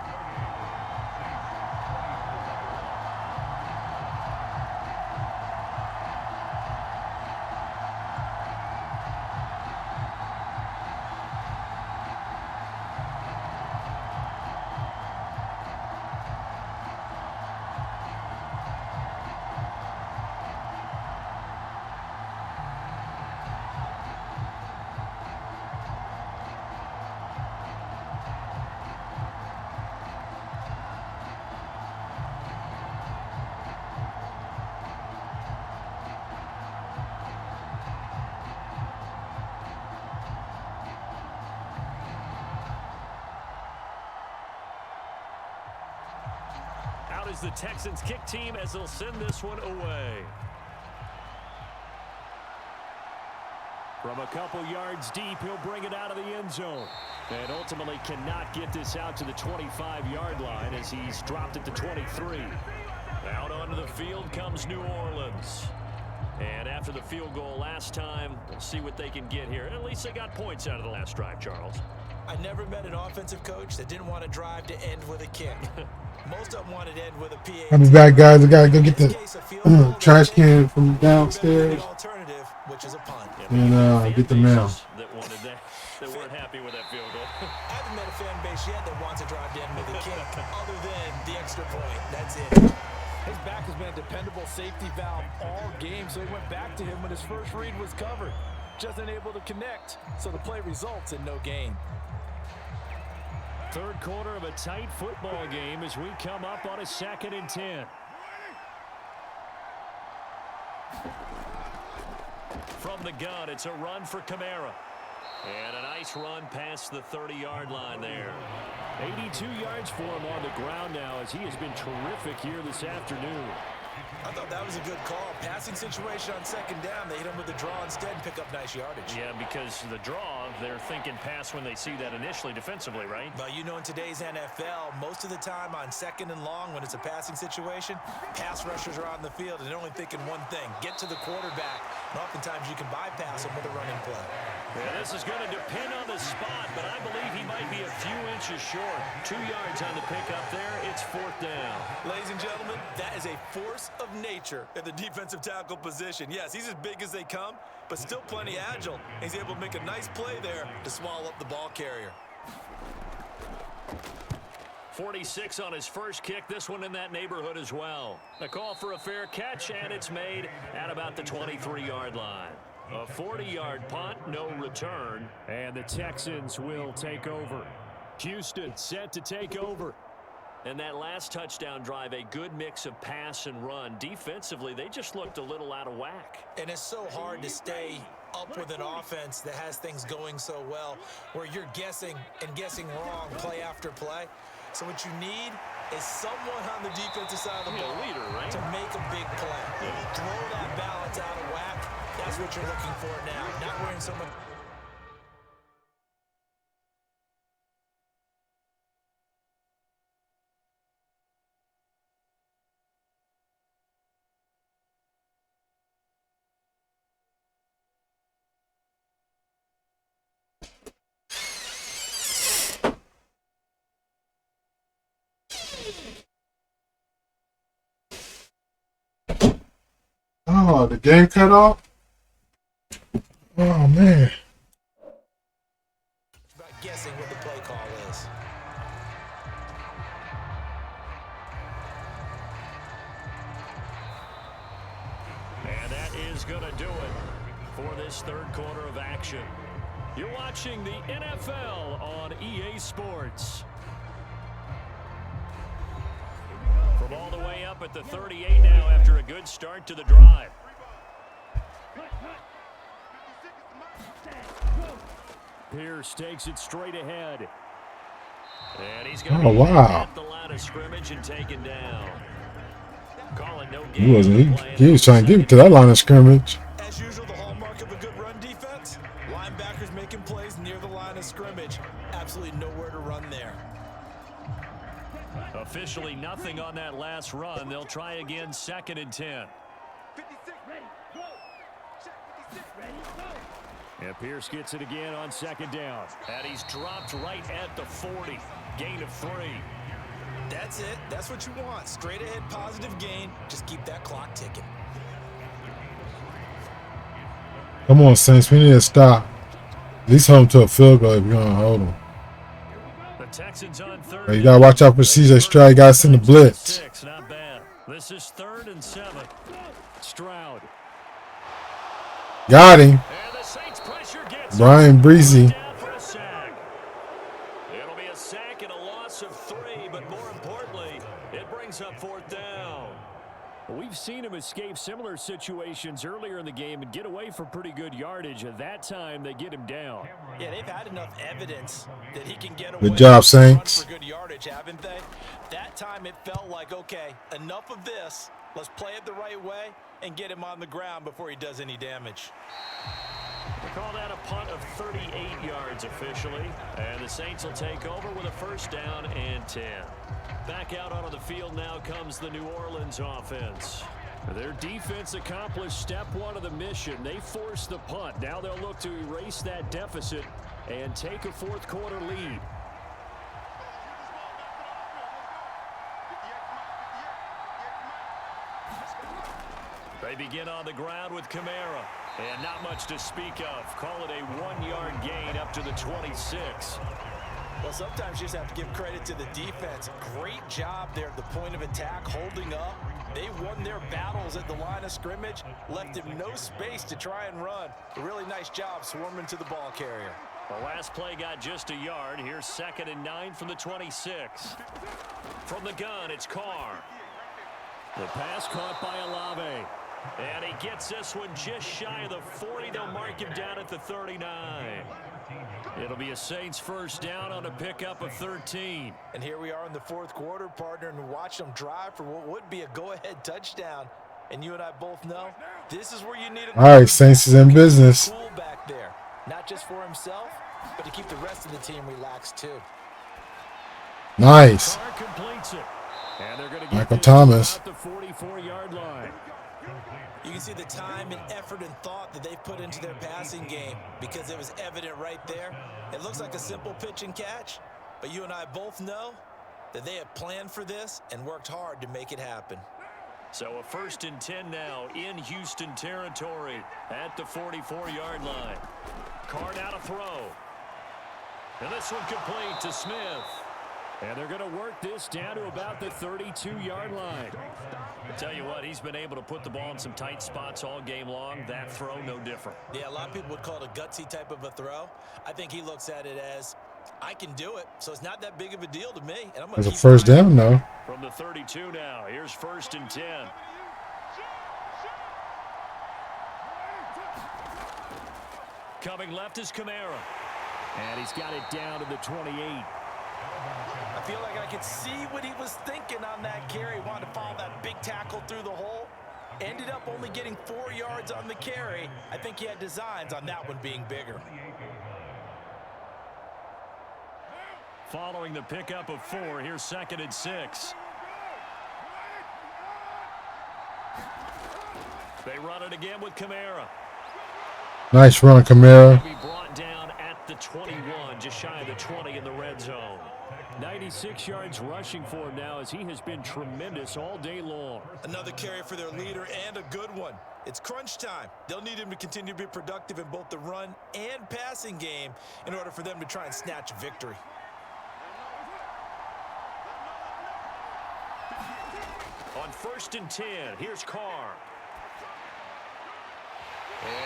Out is the Texans kick team as they'll send this one away. From a couple yards deep, he'll bring it out of the end zone. And ultimately cannot get this out to the 25-yard line as he's dropped it to 23. Out onto the field comes New Orleans. And after the field goal last time, we'll see what they can get here. At least they got points out of the last drive, Charles. I never met an offensive coach that didn't want to drive to end with a kick. Most of them wanted to end with a PAT. I'll be back, guys. I gotta go get the trash can from downstairs. Which is a punt. And get the mail. That weren't happy with that field goal. I haven't met a fan base yet that wants to drive to end with a kick, other than the extra point. That's it. His back has been a dependable safety valve all game, so he went back to him when his first read was covered. Just unable to connect, so the play results in no gain. 3rd quarter of a tight football game as we come up on a 2nd and 10. From the gun, it's a run for Kamara. And a nice run past the 30-yard line there. 82 yards for him on the ground now as he has been terrific here this afternoon. I thought that was a good call. Passing situation on 2nd down. They hit him with the draw instead and pick up nice yardage. Yeah, because the draw, they're thinking pass when they see that initially defensively, right? Well, you know, in today's NFL, most of the time on 2nd and long, when it's a passing situation, pass rushers are on the field and they're only thinking one thing, get to the quarterback. And oftentimes you can bypass them with a running play. Yeah, this is going to depend on the spot, but I believe he might be a few inches short. 2 yards on the pickup there. It's 4th down. Ladies and gentlemen, that is a force of nature at the defensive tackle position. Yes, he's as big as they come, but still plenty agile. He's able to make a nice play there to swallow up the ball carrier. 46 on his first kick. This one in that neighborhood as well. A call for a fair catch, and it's made at about the 23-yard line. A 40-yard punt, no return, and the Texans will take over. Houston set to take over. And that last touchdown drive, a good mix of pass and run. Defensively, they just looked a little out of whack. And it's so hard to stay up with an offense that has things going so well, where you're guessing and guessing wrong play after play. So what you need is someone on the defensive side of the ball to make a big play. Throw that balance out of whack. That's what you're looking for now. Not worrying so much. Oh, the game cut off? Oh, man. About guessing what the play call is. And that is going to do it for this third quarter of action. You're watching the NFL on EA Sports. From all the way up at the 38 now after a good start to the drive. Pierce takes it straight ahead. And he's going to be at the line of scrimmage and taken down. Calling no game. He was trying to get to that line of scrimmage. As usual, the hallmark of a good run defense, linebackers making plays near the line of scrimmage. Absolutely nowhere to run there. Officially nothing on that last run. They'll try again, 2nd and 10. And Pierce gets it again on 2nd down. And he's dropped right at the 40. Gain of 3. That's it. That's what you want. Straight ahead, positive gain. Just keep that clock ticking. Come on, Saints. We need to stop. At least hold them to a field goal if you're going to hold them. The Texans on 3rd. Hey, you got to watch out for CJ Stroud. You got to send the blitz. Not bad. This is 3rd and 7. Stroud. Got him. And the Saints pressure gets Brian Breezy. down for a sack. It'll be a sack and a loss of 3, but more importantly, it brings up 4th down. We've seen him escape similar situations earlier in the game and get away for pretty good yardage. At that time, they get him down. Yeah, they've had enough evidence that he can get away. Good job, Saints. For good yardage, haven't they? That time it felt like, okay, enough of this. Let's play it the right way and get him on the ground before he does any damage. They call that a punt of 38 yards officially. And the Saints will take over with a 1st down and 10. Back out onto the field now comes the New Orleans offense. Their defense accomplished step 1 of the mission. They forced the punt. Now they'll look to erase that deficit and take a 4th quarter lead. They begin on the ground with Kamara. And not much to speak of. Call it a 1-yard gain up to the 26. Well, sometimes you just have to give credit to the defense. Great job there at the point of attack, holding up. They won their battles at the line of scrimmage, left him no space to try and run. A really nice job swarming to the ball carrier. The last play got just a yard. Here's 2nd and 9 from the 26. From the gun, it's Carr. The pass caught by Olave. And he gets this one just shy of the 40. They'll mark him down at the 39. It'll be a Saints 1st down on a pickup of 13. And here we are in the 4th quarter, partner, and watch them drive for what would be a go-ahead touchdown. And you and I both know this is where you need a... All right, Saints is in business. Cool back there, not just for himself, but to keep the rest of the team relaxed too. Nice. Carr completes it. And they're going to get Michael Thomas. at the 44-yard line. You can see the time and effort and thought that they've put into their passing game because it was evident right there. It looks like a simple pitch and catch, but you and I both know that they have planned for this and worked hard to make it happen. So a 1st and 10 now in Houston territory at the 44-yard line. Carr now to throw. And this one complete to Smith. And they're going to work this down to about the 32-yard line. I tell you what, he's been able to put the ball in some tight spots all game long. That throw, no different. Yeah, a lot of people would call it a gutsy type of a throw. I think he looks at it as, I can do it, so it's not that big of a deal to me. And I'm There's a 1st down now. From the 32 now, here's 1st and 10. Coming left is Kamara. And he's got it down to the 28. I feel like I could see what he was thinking on that carry. Wanted to follow that big tackle through the hole. Ended up only getting 4 yards on the carry. I think he had designs on that one being bigger. Following the pickup of 4, here's 2nd and 6. They run it again with Kamara. Nice run, Kamara. Be brought down at the 21, just shy of the 20 in the red zone. 96 yards rushing for him now as he has been tremendous all day long. Another carry for their leader and a good one. It's crunch time. They'll need him to continue to be productive in both the run and passing game in order for them to try and snatch a victory. On 1st and 10, here's Carr.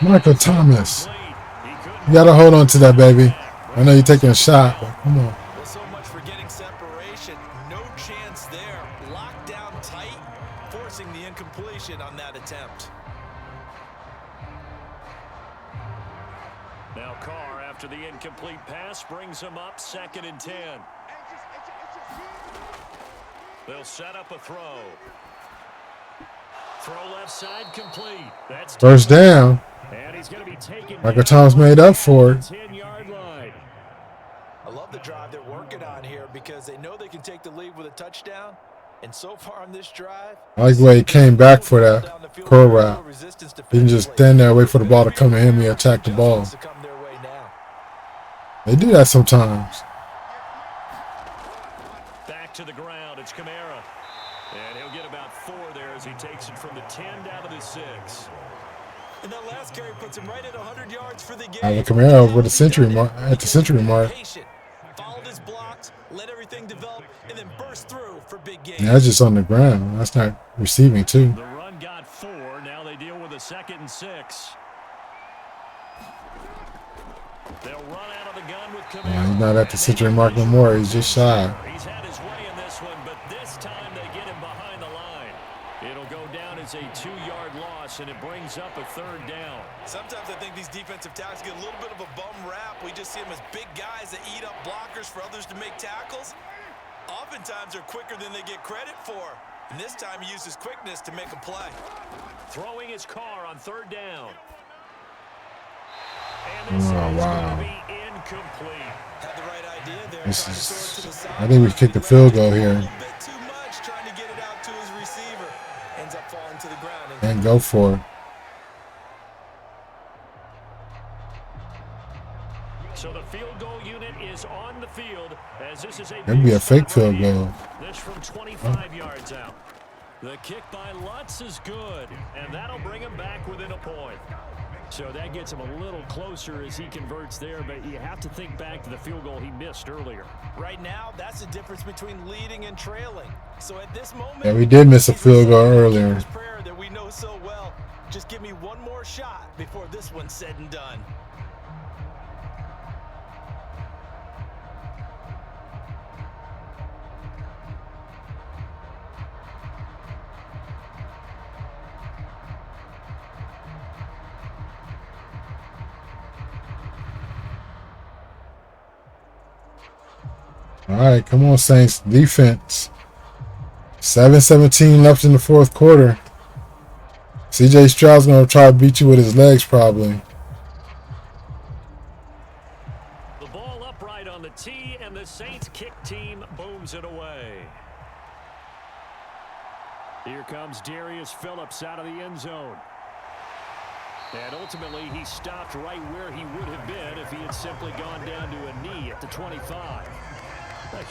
Michael Thomas. You got to hold on to that, baby. I know you're taking a shot, but come on. Well, so much for getting separation. No chance there. Locked down tight, forcing the incompletion on that attempt. Now Carr, after the incomplete pass, brings him up 2nd and 10. They'll set up a throw. Throw left side complete. That's first down. And he's going to be taken. Michael Thomas made up for it. 10-yard line. I love the drive they're working on here because they know they can take the lead with a touchdown. And so far on this drive, I like the way he came back for that curl route. He can just stand there, wait for the ball to come to him, and attack the ball. They do that sometimes. Back to the ground, it's Kamara. And he'll get about 4 there as he takes it from the 10 down to the 6. And that last carry puts him right at 100 yards for the game. I have Kamara over the century mark, at the century mark. Followed his blocks, let everything develop, and then burst through for big games. Yeah, that's just on the ground. That's not receiving too. The run got 4. Now they deal with a 2nd and 6. They'll run out of the gun with Kamara. He's not at the century mark no more. He's just shy. He's had his way in this one, but this time they get him behind the line. It'll go down as a 2-yard loss, and it brings up a 3rd down. Sometimes I think these defensive tackles get a little bit of a bum rap. We just see them as big guys that eat up blockers for others to make tackles. Oftentimes they're quicker than they get credit for. And this time he uses quickness to make a play. Throwing his car on 3rd down. And this is wow. going to be incomplete. Had the right idea there. This is, I think we kicked the field goal here. A little bit too much trying to get it out to his receiver. Ends up falling to the ground. And go for it. So the field goal unit is on the field as this is a That'd be a fake field goal. This from 25 yards out. The kick by Lutz is good, and that'll bring him back within a point. So that gets him a little closer as he converts there, but you have to think back to the field goal he missed earlier. Right now, that's the difference between leading and trailing. So at this moment, Yeah, we did miss a field goal earlier. Prayer that we know so well. Just give me one more shot before this one's said and done. All right, come on, Saints. Defense. 7:17 left in the 4th quarter. C.J. Stroud's going to try to beat you with his legs, probably. The ball upright on the tee, and the Saints kick team booms it away. Here comes Darius Phillips out of the end zone. And ultimately, he stopped right where he would have been if he had simply gone down to a knee at the 25.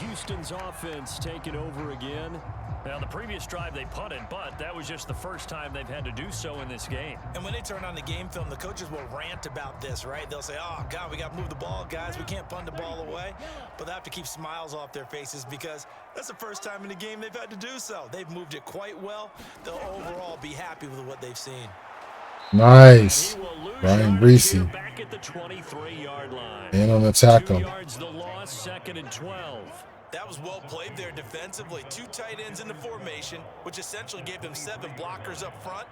Houston's offense taking over again. Now, the previous drive they punted, but that was just the first time they've had to do so in this game. And when they turn on the game film, the coaches will rant about this, right? They'll say, oh, God, we got to move the ball, guys. We can't punt the ball away. But they have to keep smiles off their faces because that's the first time in the game they've had to do so. They've moved it quite well. They'll overall be happy with what they've seen. Nice. Ryan Breesy. Back at the 23-yard line. And on the tackle. 2 yards the loss, 2nd and 12. That was well played there defensively. 2 tight ends in the formation, which essentially gave them 7 blockers up front.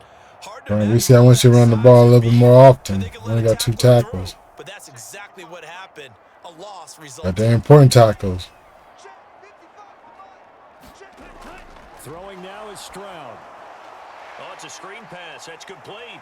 Ryan Breesy, I want you to run the ball a little bit more often. Only got 2 tackles. But that's exactly what happened. A loss resulted. But they're important tackles. Throwing now is Stroud. Oh, it's a screen pass. That's complete.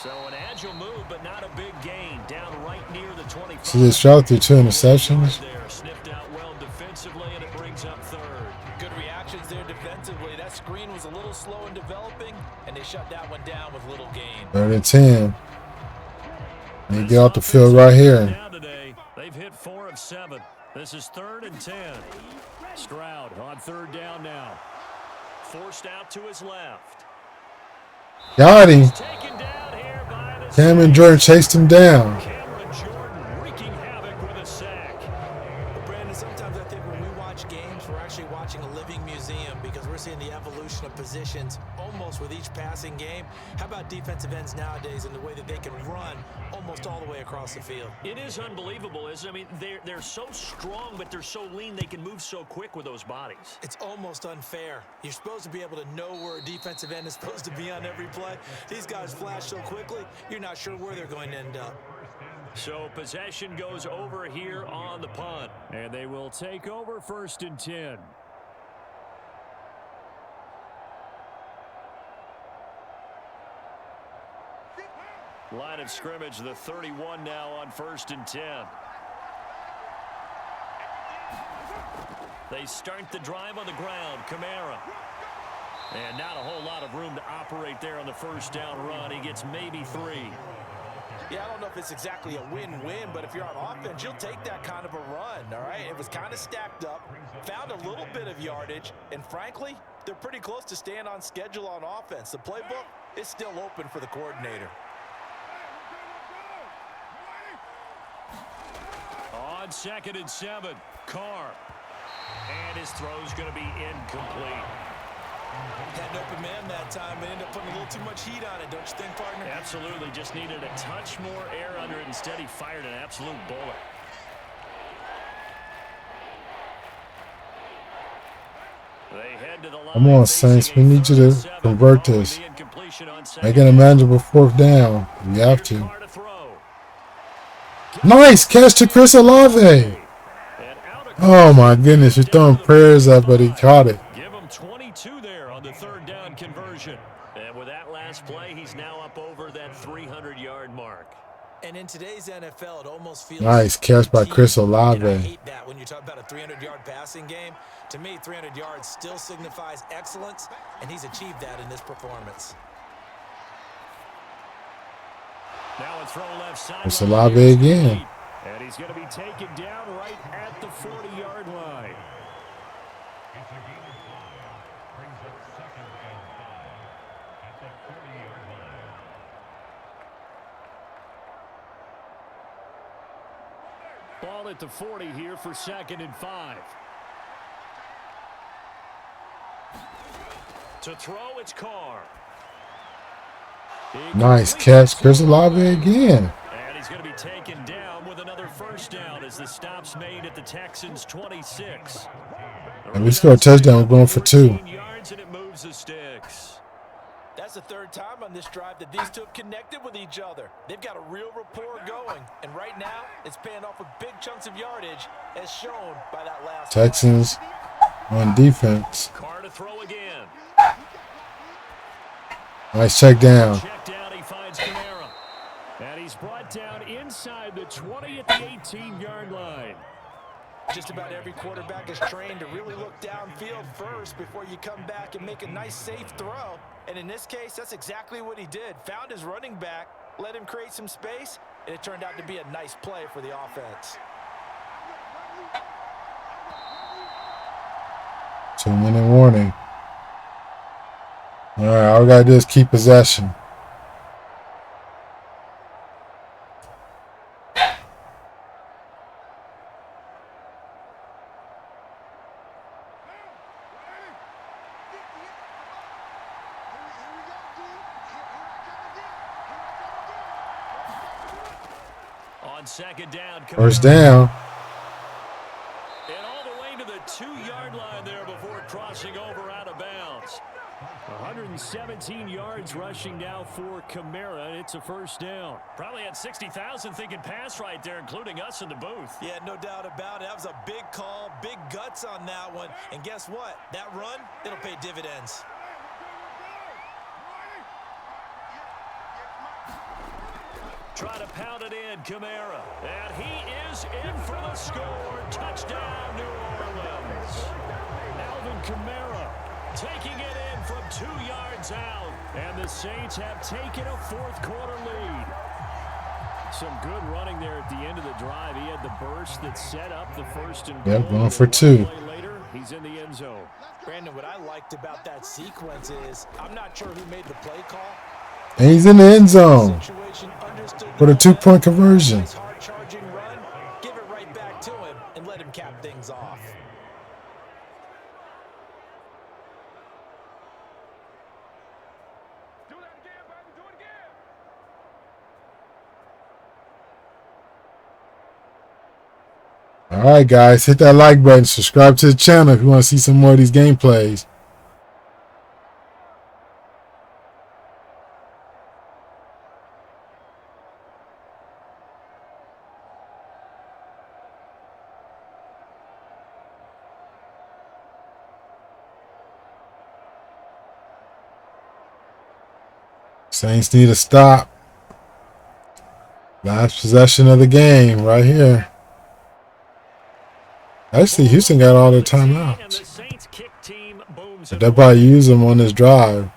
So an agile move, but not a big gain. Down right near the 25. So this Stroud threw 2 interceptions. There, sniffed out well defensively, and it brings up 3rd. Good reactions there defensively. That screen was a little slow in developing, and they shut that one down with little gain. 3rd and 10. And you get off the field right here. Today, they've hit 4 of 7. This is 3rd and 10. Stroud on 3rd down now. Forced out to his left. Got him. Taken down here by the Cameron Jordan chased him down. Cameron Jordan wreaking havoc with a sack. Well, Brandon, sometimes I think when we watch games, we're actually watching a living museum because we're seeing the evolution of positions almost with each passing game. How about defensive ends nowadays and the way that they can run almost all the way across the field? It is unbelievable, isn't it? I mean, they're so strong, but they're so lean. They can move so quick with those bodies. It's almost unfair. You're supposed to be able to know where a defensive end is supposed to be on every play. These guys flash so quickly, you're not sure where they're going to end up. So possession goes over here on the punt, and they will take over 1st and 10. Line of scrimmage, the 31 now on 1st and 10. They start the drive on the ground. Kamara. And not a whole lot of room to operate there on the 1st down run. He gets maybe 3. Yeah, I don't know if it's exactly a win-win, but if you're on offense, you'll take that kind of a run, all right? It was kind of stacked up, found a little bit of yardage, and frankly, they're pretty close to staying on schedule on offense. The playbook is still open for the coordinator. On 2nd and 7, Carr. And his throw's going to be incomplete. Had an open man that time, but ended up putting a little too much heat on it, don't you think, partner? Absolutely. Just needed a touch more air under it. Instead, he fired an absolute bullet. They head to the line. Come on, Saints. We need you to convert this. Make an manageable 4th down. We have to. Nice catch to Chris Olave. Oh, my goodness. You're throwing prayers up, but he caught it. Give him 22 there on the 3rd down conversion. And with that last play, he's now up over that 300-yard mark. And in today's NFL, it almost feels nice catch by Chris Olave. I hate that when you talk about a 300-yard passing game. To me, 300 yards still signifies excellence, and he's achieved that in this performance. Now a throw left side. Chris Olave again. And he's going to be taken down right at the 40-yard line. Ball at the 40 here for 2nd and 5. To throw, it's Carr. Nice catch, Chris Olave again. And he's going to be taken down with another 1st down as the stop's made at the Texans' 26. And we scored a touchdown. We're going for 2. Yards and it moves the sticks. That's the 3rd time on this drive that these two have connected with each other. They've got a real rapport going. And right now, it's paying off with big chunks of yardage as shown by that last Texans on defense. Carr to throw again. Nice check down. Check down, he finds Kamara. And he's brought down inside the 20 at the 18-yard line. Just about every quarterback is trained to really look downfield first before you come back and make a nice, safe throw. And in this case, that's exactly what he did. Found his running back, let him create some space, and it turned out to be a nice play for the offense. 2-minute warning. All right, all we got to do is keep possession. On 2nd down. 1st down. And all the way to the 2-yard line there before crossing over out of bounds. 117 yards rushing now for Kamara. It's a 1st down. Probably had 60,000 thinking pass right there, including us in the booth. Yeah, no doubt about it. That was a big call, big guts on that one. And guess what? That run, it'll pay dividends. Try to pound it in, Kamara. And he is in for the score. Touchdown, New Orleans. Alvin Kamara taking it in from 2 yards out. And the Saints have taken a 4th quarter lead. Some good running there at the end of the drive. He had had the burst that set up the first and Yep, goal. going for 2. Later, he's in the end zone. Brandon, what I liked about that sequence is I'm not sure who made the play call. And he's in the end zone for the 2-point conversion. Nice hard charging run. Give it right back to him and let him cap things off. All right, guys, hit that like button. Subscribe to the channel if you want to see some more of these gameplays. Saints need to stop. Last possession of the game right here. Actually, Houston got all their timeouts. But they'll probably use them on this drive.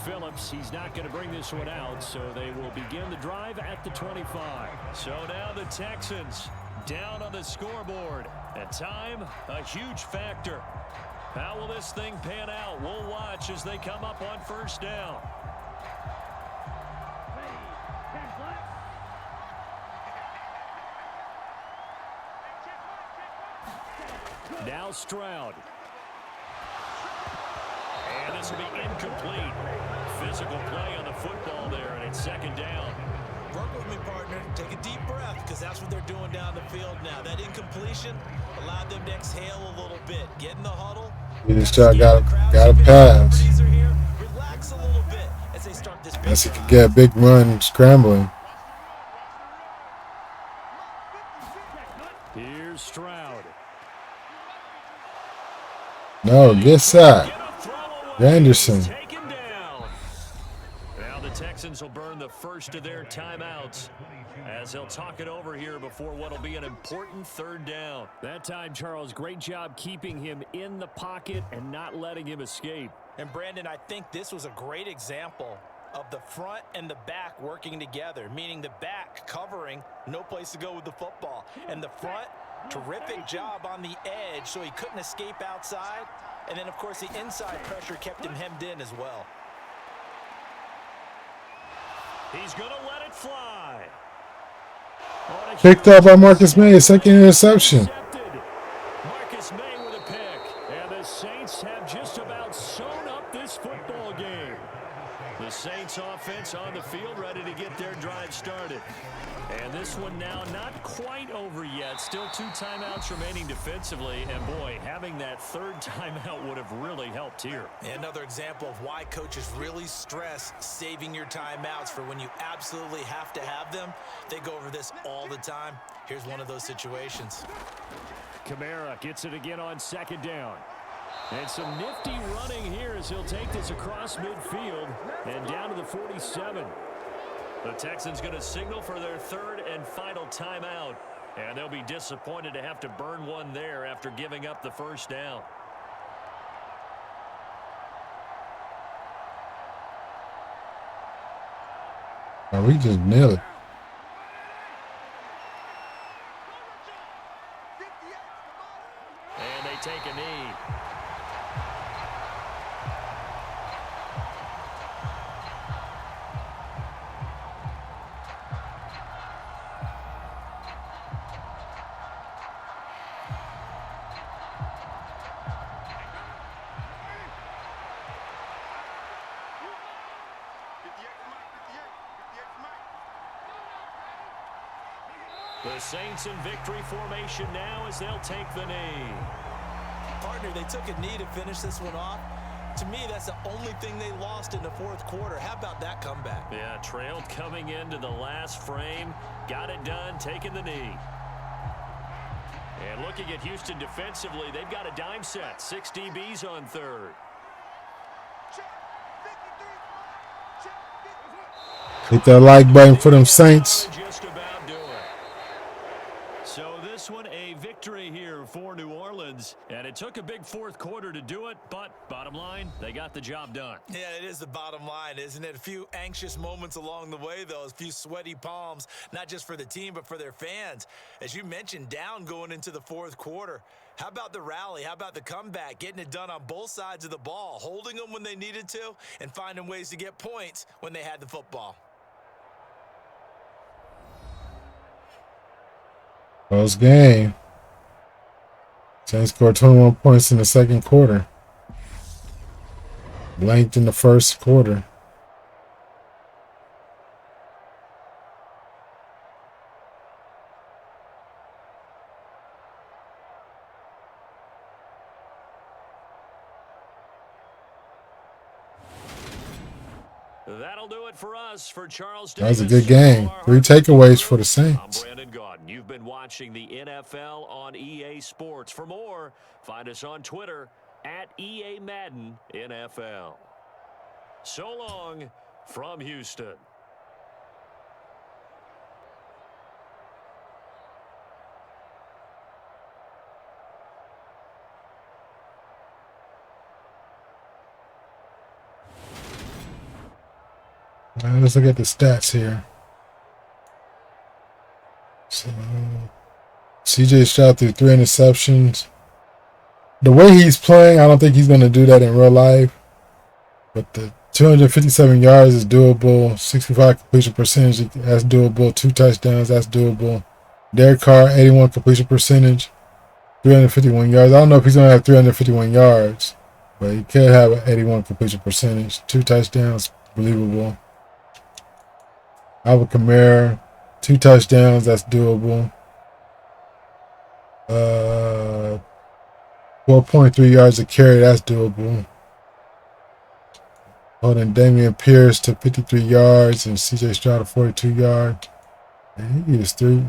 Phillips, he's not going to bring this one out, so they will begin the drive at the 25. So now the Texans down on the scoreboard. At time, a huge factor. How will this thing pan out? We'll watch as they come up on first down. Now Stroud. And this will be incomplete. Physical play on the football there, and it's second down. Work with me, partner. Take a deep breath, because that's what they're doing down the field now. That incompletion allowed them to exhale a little bit. Get in the huddle. This guy got a pass. Relax a little bit as they start this. Unless he can get a big run scrambling. Here's Stroud. No, get sacked. Anderson. Now the Texans will burn the first of their timeouts as they'll talk it over here before what will be an important third down. That time, Charles, great job keeping him in the pocket and not letting him escape. And Brandon, I think this was a great example of the front and the back working together, meaning the back covering, no place to go with the football, and the front, terrific job on the edge so he couldn't escape outside. And then, of course, the inside pressure kept him hemmed in as well. He's going to let it fly. Picked up by Marcus May, second interception. Marcus May with a pick. And the Saints have just about sewn up this football game. The Saints offense on the field ready to get their drive started. And this one now not quite over yet. Still 2 timeouts remaining defensively. And boy, having that third timeout would have really helped here. Another example of why coaches really stress saving your timeouts for when you absolutely have to have them. They go over this all the time. Here's one of those situations. Kamara gets it again on second down. And some nifty running here as he'll take this across midfield and down to the 47. The Texans going to signal for their third and final timeout. And they'll be disappointed to have to burn one there after giving up the first down. Oh, we just nailed it. And they take a knee. The Saints in victory formation now as they'll take the knee. Partner, they took a knee to finish this one off. To me, that's the only thing they lost in the fourth quarter. How about that comeback? Yeah, trailed coming into the last frame. Got it done, taking the knee. And looking at Houston defensively, they've got a dime set. 6 DBs on third. Hit that like button for them Saints. Just about do it. So this one a victory here for New Orleans. leads, and it took a big fourth quarter to do it, but bottom line, they got the job done. Yeah, it is the bottom line, isn't it? A few anxious moments along the way, though, a few sweaty palms, not just for the team, but for their fans. As you mentioned, down going into the fourth quarter. How about the rally? How about the comeback? Getting it done on both sides of the ball, holding them when they needed to, and finding ways to get points when they had the football. Close game. Saints scored 21 points in the second quarter. Blanked in the first quarter. That'll do it for us. For Charles That was a Davis, good game. 3 takeaways for the Saints. I'm Brandon Gaudin. You've been watching the NFL on EA Sports. For more, find us on Twitter at EA Madden NFL. So long from Houston. Let's look at the stats here. So, CJ Stroud threw 3 interceptions. The way he's playing, I don't think he's going to do that in real life. But the 257 yards is doable. 65 completion percentage, that's doable. 2 touchdowns, that's doable. Derek Carr, 81 completion percentage. 351 yards. I don't know if he's going to have 351 yards. But he could have an 81 completion percentage. 2 touchdowns, believable. Alvin Kamara, 2 touchdowns, that's doable. 4.3 yards a carry, that's doable. Holding Damian Pierce to 53 yards and CJ Stroud to 42 yards. And he used three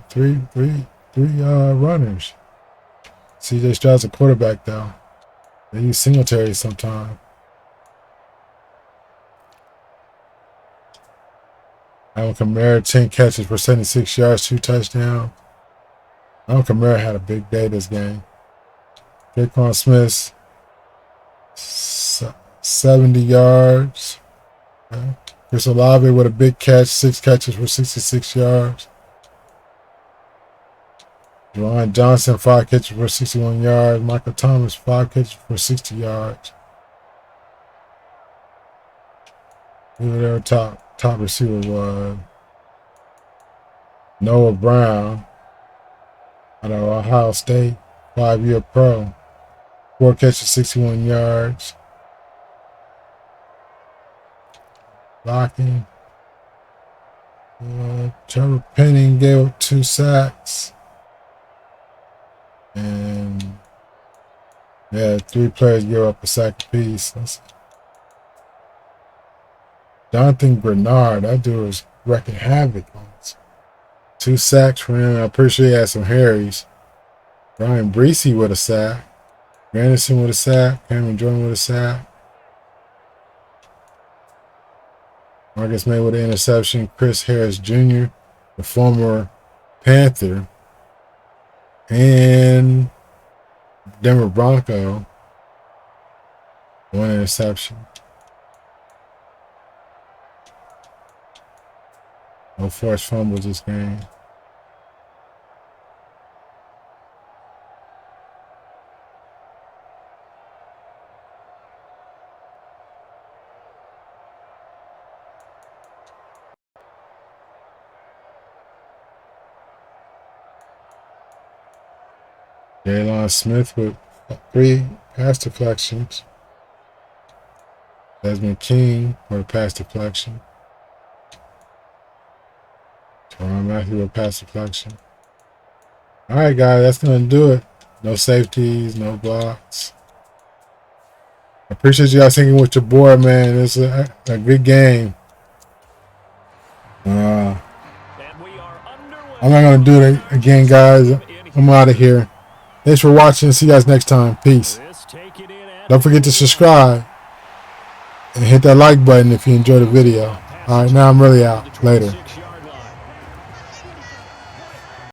runners. CJ Stroud's a quarterback though. They use Singletary sometimes. Alvin Kamara, 10 catches for 76 yards, 2 touchdowns. Alvin Kamara had a big day this game. Jaquan Smith, 70 yards. Okay. Chris Olave with a big catch, 6 catches for 66 yards. Juwan Johnson, 5 catches for 61 yards. Michael Thomas, 5 catches for 60 yards. Who their top receiver was Noah Brown out of Ohio State, 5-year pro. 4 catches, 61 yards. Blocking. Trevor Penning gave up 2 sacks. And yeah, 3 players gave up a sack apiece. Jonathan Bernard, that dude was wrecking havoc. 2 sacks for him. I'm pretty sure he had some Harrys. Brian Breesy with a sack. Anderson with a sack. Cameron Jordan with a sack. Marcus May with an interception. Chris Harris Jr., the former Panther, and Denver Bronco, 1 interception. No forced fumbles this game. Jalen Smith with 3 pass deflections. Desmond King with a pass deflection. Teron Matthew with a pass deflection. All right, guys, that's going to do it. No safeties, no blocks. I appreciate you guys hanging with your boy, man. It's a good game. I'm not going to do it again, guys. I'm out of here. Thanks for watching. See you guys next time. Peace. Don't forget to subscribe and hit that like button if you enjoyed the video. All right, now I'm really out. Later.